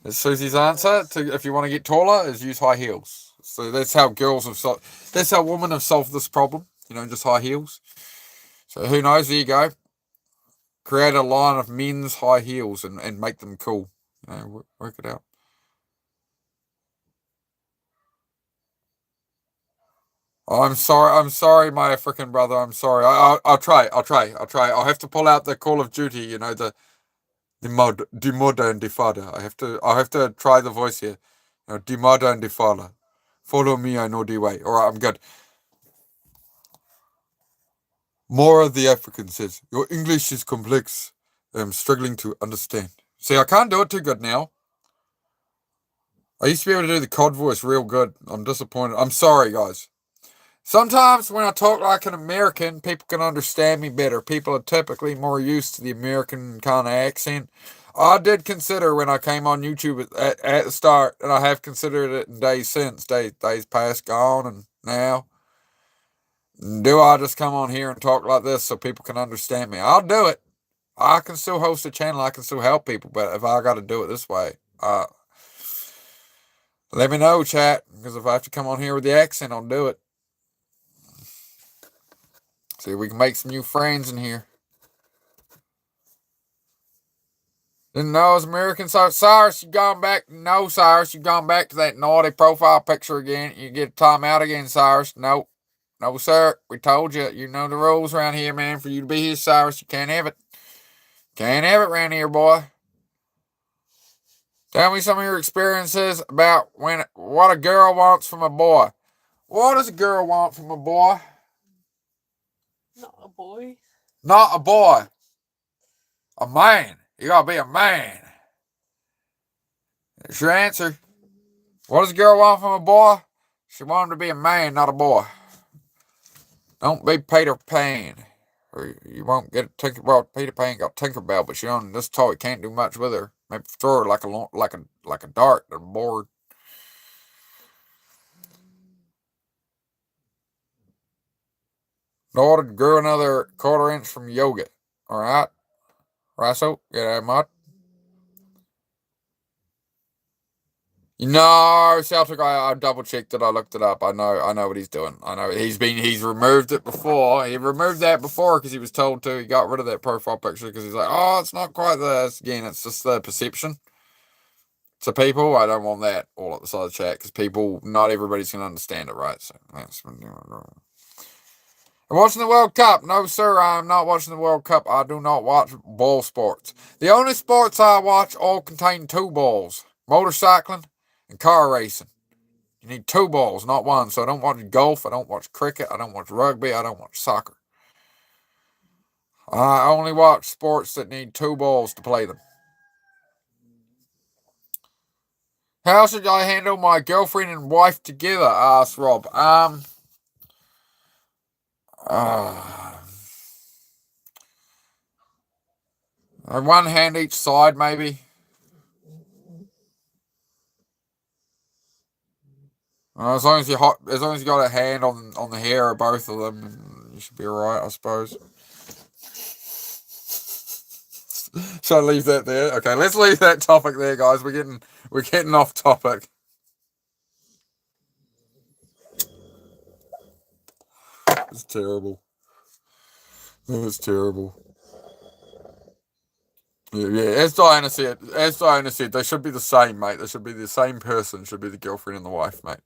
That's Susie's answer to if you want to get taller is use high heels. So that's how that's how women have solved this problem. Just high heels. So who knows? There you go. Create a line of men's high heels and make them cool. Work it out. I'm sorry, my African brother. I'm sorry. I'll try. I'll have to pull out the Call of Duty. The modern father. I'll have to try the voice here. The modern father. Follow me, I know the way. All right, I'm good. More of the African says, your English is complex. am struggling to understand. See, I can't do it too good now. I used to be able to do the COD voice real good. I'm disappointed. I'm sorry, guys. Sometimes when I talk like an American, people can understand me better. People are typically more used to the American kind of accent. I did consider when I came on YouTube at the start, and I have considered it in days since, days past, gone, and now. Do I just come on here and talk like this so people can understand me? I'll do it. I can still host a channel. I can still help people, but if I got to do it this way, let me know, chat, because if I have to come on here with the accent, I'll do it. See if we can make some new friends in here. Didn't know it was American. So, Cyrus, you gone back? No, Cyrus, you gone back to that naughty profile picture again. You get a timeout again, Cyrus. Nope. No, sir. We told you. You know the rules around here, man. For you to be here, Cyrus, you can't have it. Can't have it around here, boy. Tell me some of your experiences about what a girl wants from a boy. What does a girl want from a boy? Not a boy. Not a boy. A man. You gotta be a man. That's your answer. What does a girl want from a boy? She wants him to be a man, not a boy. Don't be Peter Pan. Or you won't get a well, Peter Pan got Tinkerbell, but she on this toy can't do much with her. Maybe throw her like a dart at a board. Daughter to grow another 1/4 inch from yoga. Alright? Right, so get that mud. No, Celtic, I double checked it, I looked it up. I know what he's doing. I know he's removed it before. He removed that before because he was told to. He got rid of that profile picture because he's like, oh, it's not quite this. Again, it's just the perception. To people, I don't want that all at the side of the chat because people, not everybody's going to understand it, right? So that's I'm watching the World Cup. No, sir, I'm not watching the World Cup. I do not watch ball sports. The only sports I watch all contain 2 balls. Motorcycling and car racing. You need 2 balls, not one. So I don't watch golf. I don't watch cricket. I don't watch rugby. I don't watch soccer. I only watch sports that need 2 balls to play them. How should I handle my girlfriend and wife together? Asked Rob. One hand each side, maybe. As long as you got a hand on the hair of both of them, you should be alright, I suppose. Should I leave that there? Okay, let's leave that topic there, guys. We're getting off topic. It's terrible. It's terrible. Yeah, as Diana said, they should be the same, mate. They should be the same person. Should be the girlfriend and the wife, mate.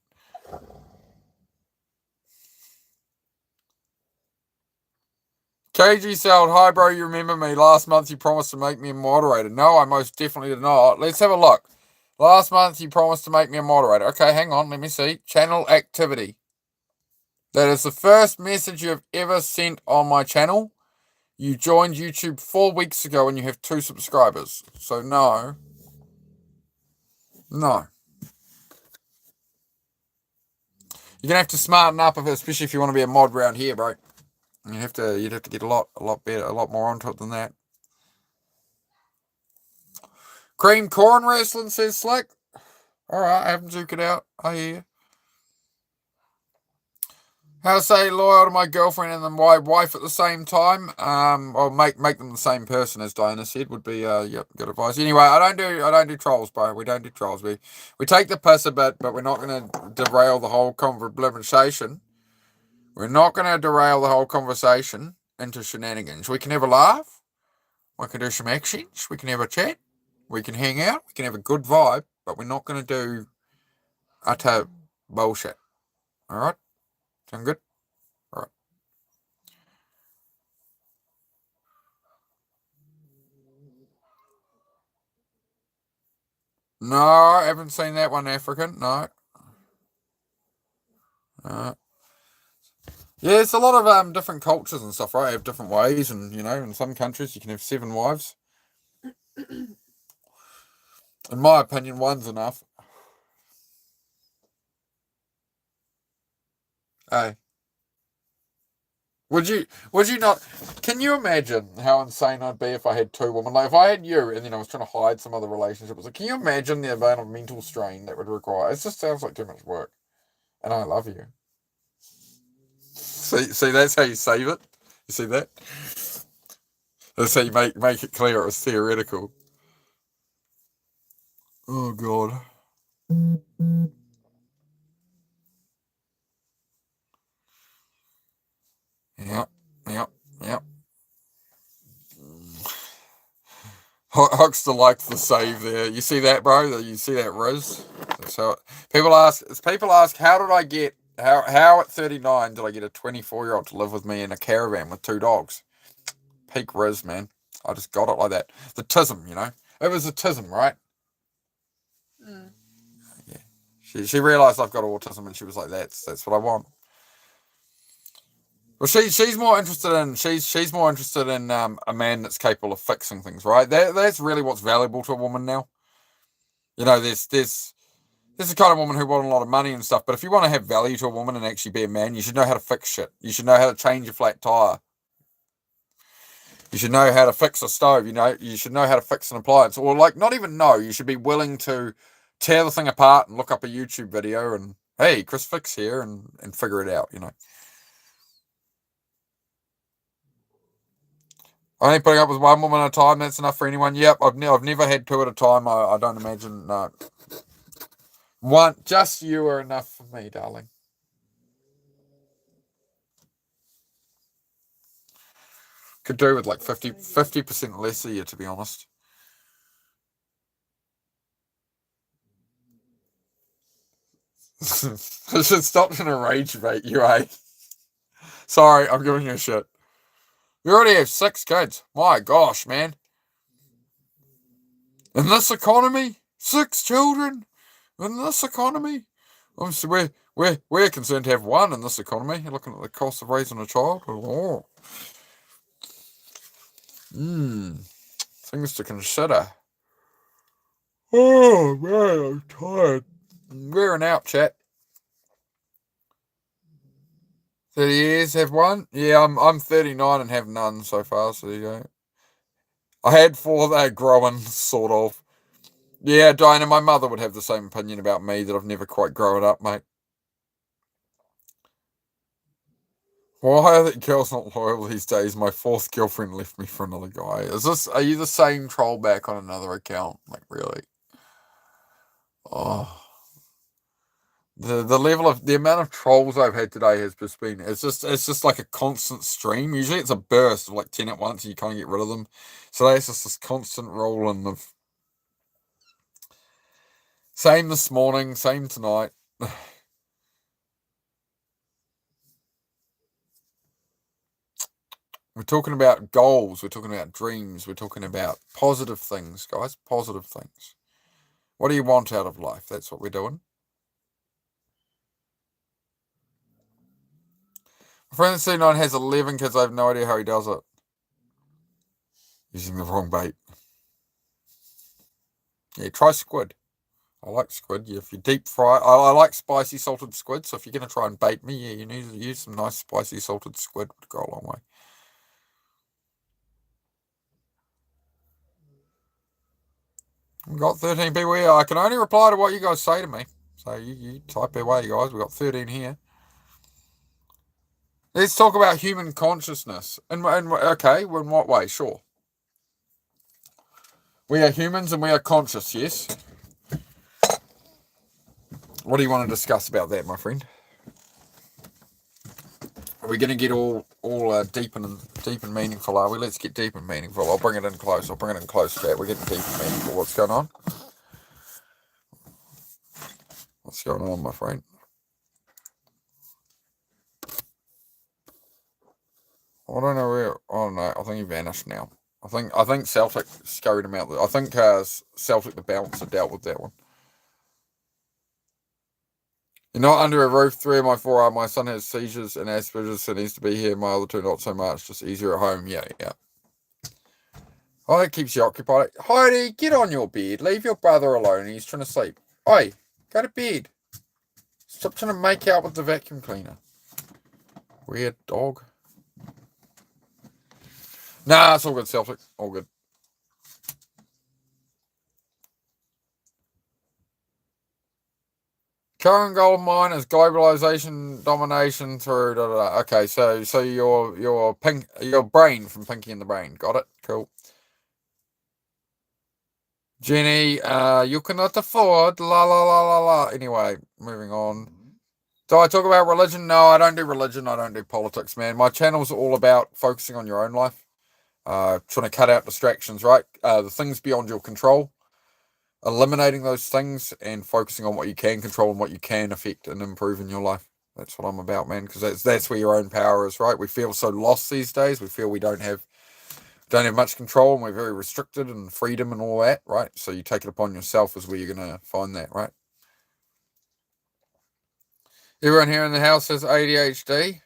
KG Sold, hi bro, you remember me? Last month you promised to make me a moderator. No, I most definitely did not. Let's have a look. Last month you promised to make me a moderator. Okay, hang on, let me see. Channel activity. That is the first message you have ever sent on my channel. You joined YouTube 4 weeks ago and you have 2 subscribers. So no. No. You're gonna have to smarten up, especially if you want to be a mod around here, bro. You'd have to get a lot better, a lot more onto it than that. Cream corn wrestling, says Slick. Alright, I haven't juked it out. I hear you. How to stay loyal to my girlfriend and then my wife at the same time. Or make them the same person, as Diana said, would be good advice. Anyway, I don't do trolls, bro. We don't do trolls. We take the piss a bit, but we're not gonna derail the whole conversation. We're not gonna derail the whole conversation into shenanigans. We can have a laugh. We can do some actions. We can have a chat. We can hang out. We can have a good vibe, but we're not gonna do utter bullshit. Alright? Sound good? Alright. No, I haven't seen that one, African. No. Yeah, it's a lot of different cultures and stuff, right? Have different ways, and in some countries you can have 7 wives. In my opinion, one's enough. Hey. Would you not? Can you imagine how insane I'd be if I had two women? Like if I had you and then I was trying to hide some other relationship. Like, can you imagine the amount of mental strain that would require? It just sounds like too much work. And I love you. See, that's how you save it. You see that? That's how you make it clear it was theoretical. Oh God. Yep. Huckster likes the save there. You see that, bro? You see that, Riz? That's how people ask. How did I get? How at 39 did I get a 24-year-old to live with me in a caravan with two dogs? Peak Riz, man. I just got it like that. The tism, you know. It was a tism, right? Mm. Yeah. She realised I've got autism, and she was like, "That's what I want." Well, she's more interested in a man that's capable of fixing things, right? That's really what's valuable to a woman now. You know, there's the kind of woman who wants a lot of money and stuff, but if you want to have value to a woman and actually be a man, you should know how to fix shit. You should know how to change a flat tire. You should know how to fix a stove. You should know how to fix an appliance, or like not even know. You should be willing to tear the thing apart and look up a YouTube video and hey, Chris Fix here and figure it out. You know. Only putting up with one woman at a time, that's enough for anyone. Yep, I've never had two at a time. I don't imagine, no. One, just you are enough for me, darling. Could do with like 50% less of you, to be honest. I should stop trying to rage bait you, eh? Sorry, I'm giving you a shit. You already have 6 kids. My gosh, man. In this economy, 6 children. In this economy, obviously we're concerned to have one in this economy. You're looking at the cost of raising a child. Oh. Things to consider. Oh man, I'm tired. Wearing out, chat. 30 years, have one? Yeah, I'm 39 and have none so far, so there you go. I had 4, they're growing, sort of. Yeah, Diana, my mother would have the same opinion about me, that I've never quite grown up, mate. Why are the girls not loyal these days? My 4th girlfriend left me for another guy. Are you the same troll back on another account? Like, really? Oh. The level of the amount of trolls I've had today has just been it's just like a constant stream. Usually it's a burst of like 10 at once and you can't get rid of them. So it's just this constant rolling of same this morning, same tonight. We're talking about goals, we're talking about dreams, we're talking about positive things, guys. Positive things. What do you want out of life? That's what we're doing. My friend C9 has 11 kids. I have no idea how he does it. Using the wrong bait. Yeah, try squid. I like squid. If you deep fry, I like spicy salted squid. So if you're going to try and bait me, yeah, you need to use some nice spicy salted squid. Would go a long way. We've got 13 people here. I can only reply to what you guys say to me. So you type away, guys. We've got 13 here. Let's talk about human consciousness. Okay, in what way? Sure. We are humans and we are conscious, yes? What do you want to discuss about that, my friend? Are we going to get all deep and meaningful, are we? Let's get deep and meaningful. I'll bring it in close. Chat. We're getting deep and meaningful. What's going on? What's going on, my friend? I don't know where. Oh no, I think he vanished now. I think Celtic scurried him out. I think Celtic the bouncer dealt with that one. You're not under a roof. 3 of my 4 are. My son has seizures and Asperger's, so needs to be here. My other 2 not so much. Just easier at home. Yeah. Oh, that keeps you occupied. Heidi, get on your bed. Leave your brother alone. He's trying to sleep. Oi, go to bed. Stop trying to make out with the vacuum cleaner. Weird dog. Nah, it's all good, Celtic. All good. Current goal of mine is globalization domination through da, da, da. Okay, so your brain from Pinky and the Brain. Got it? Cool. Jenny, you cannot afford la la la la la. Anyway, moving on. Do I talk about religion? No, I don't do religion. I don't do politics, man. My channel's all about focusing on your own life. Trying to cut out distractions, right? The things beyond your control. Eliminating those things and focusing on what you can control and what you can affect and improve in your life. That's what I'm about, man, because that's where your own power is, right? We feel so lost these days. We feel we don't have much control and we're very restricted and freedom and all that, right? So you take it upon yourself is where you're going to find that, right? Everyone here in the house has ADHD.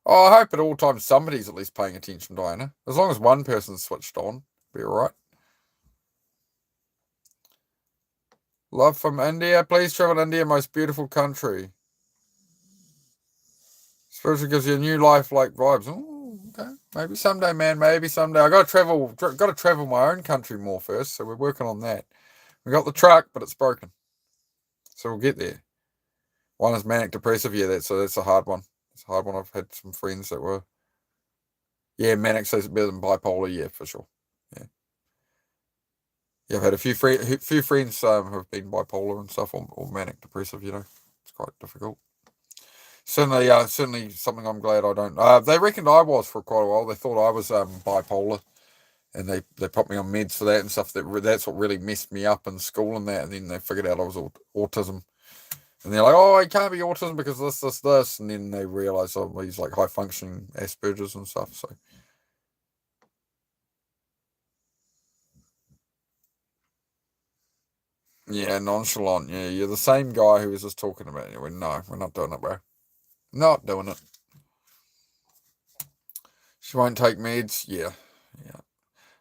Oh, I hope at all times somebody's at least paying attention, Diana. As long as one person's switched on, be all right. Love from India. Please travel to India, most beautiful country. Spiritual gives you a new life-like vibes. Oh, okay. Maybe someday, man. Maybe someday. I got to travel my own country more first, so we're working on that. We got the truck, but it's broken, so we'll get there. One is manic depressive. Yeah, that's a hard one. It's a hard one. I've had some friends that were. Yeah, manic says it's better than bipolar. Yeah, for sure. Yeah, I've had a few friends who have been bipolar and stuff, or manic depressive. It's quite difficult. Certainly something I'm glad I don't. They reckoned I was for quite a while. They thought I was bipolar, and they put me on meds for that and stuff. That's what really messed me up in school and that. And then they figured out I was autism, and they're like, "Oh, it can't be autism because this," and then they realised he's like high functioning Asperger's and stuff. So. Yeah, nonchalant. Yeah, you're the same guy who was just talking about it. No, we're not doing it, bro. Not doing it. She won't take meds. Yeah.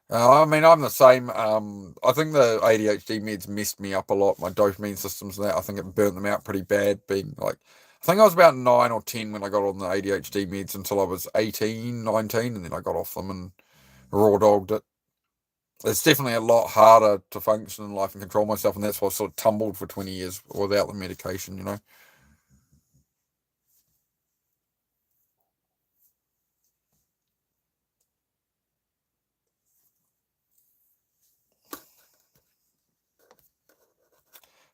I mean, I'm the same. I think the ADHD meds messed me up a lot. My dopamine systems and that. I think it burnt them out pretty bad. Being like, I think I was about 9 or 10 when I got on the ADHD meds until I was 18, 19, and then I got off them and raw dogged it. It's definitely a lot harder to function in life and control myself, and that's why I sort of tumbled for 20 years without the medication.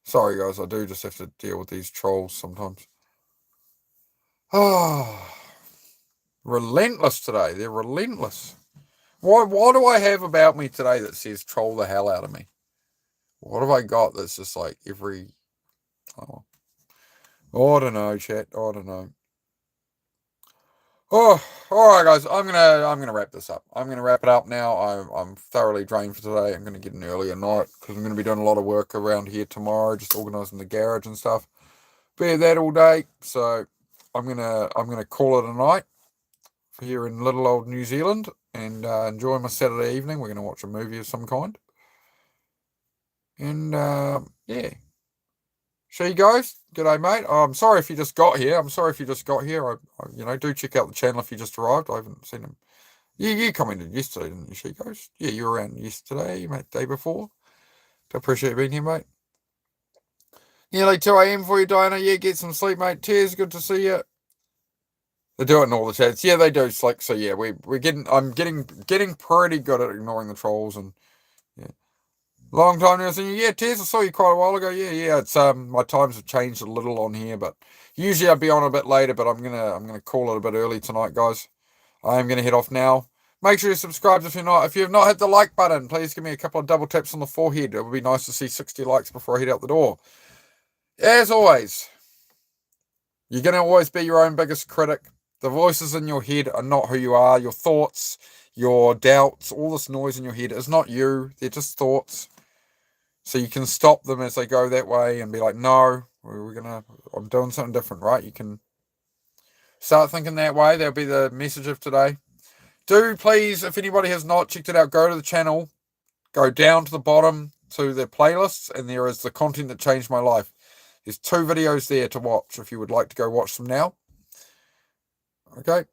Sorry, guys, I do just have to deal with these trolls sometimes. Oh, relentless today. They're relentless. What do I have about me today that says troll the hell out of me? What have I got that's just like every... Oh, I don't know, chat. I don't know. Oh, all right, guys. I'm gonna wrap this up. I'm gonna wrap it up now. I'm thoroughly drained for today. I'm gonna get an earlier night because I'm gonna be doing a lot of work around here tomorrow, just organising the garage and stuff. Be at that all day, so I'm gonna call it a night here in little old New Zealand and enjoy my Saturday evening. We're gonna watch a movie of some kind, and yeah. So you guys, g'day, mate. I'm sorry if you just got here. I do check out the channel if you just arrived. I haven't seen him. You commented yesterday, didn't you, She Goes? Yeah, you were around yesterday, mate, day before. I appreciate being here, mate. Nearly 2 a.m. for you, Diana. Yeah, get some sleep, mate. Tears, good to see you. They do it in all the chats. Yeah, they do, Slick. So yeah, I'm getting pretty good at ignoring the trolls and yeah. Long time now seeing you. Yeah, Tez, I saw you quite a while ago. Yeah. It's my times have changed a little on here, but usually I'd be on a bit later, but I'm gonna call it a bit early tonight, guys. I am gonna head off now. Make sure you subscribe if you're not. If you have not hit the like button, please give me a couple of double taps on the forehead. It would be nice to see 60 likes before I head out the door. As always, you're gonna always be your own biggest critic. The voices in your head are not who you are. Your thoughts, your doubts, all this noise in your head is not you. They're just thoughts. So you can stop them as they go that way and be like, no, I'm doing something different, right? You can start thinking that way. That'll be the message of today. Do please, if anybody has not checked it out, go to the channel. go down to the bottom to the playlists, and there is the content that changed my life. There's 2 videos there to watch if you would like to go watch them now. Okay.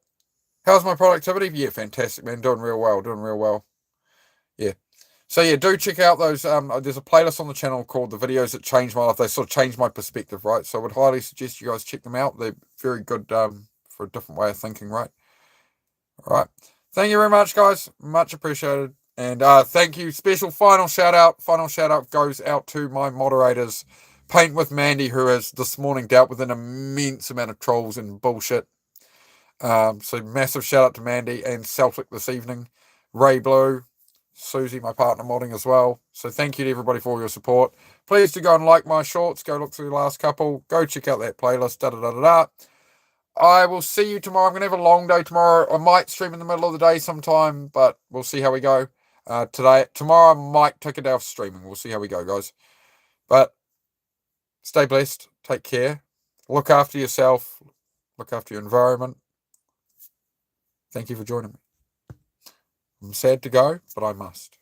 How's my productivity? Yeah, fantastic, man. Doing real well. Yeah. So yeah, do check out those. There's a playlist on the channel called The Videos That Changed My Life. They sort of changed my perspective, right? So I would highly suggest you guys check them out. They're very good for a different way of thinking, right? All right. Thank you very much, guys. Much appreciated. And thank you. Special final shout out. Final shout out goes out to my moderators, Paint with Mandy, who has this morning dealt with an immense amount of trolls and bullshit. So massive shout out to Mandy and Celtic this evening. Ray Blue, Susie, my partner modding as well. So thank you to everybody for your support. Please do go and like my shorts. Go look through the last couple. Go check out that playlist. I will see you tomorrow. I'm going to have a long day tomorrow. I might stream in the middle of the day sometime, but we'll see how we go. Tomorrow I might take a day off streaming. We'll see how we go, guys. But stay blessed. Take care. Look after yourself. Look after your environment. Thank you for joining me. I'm sad to go, but I must.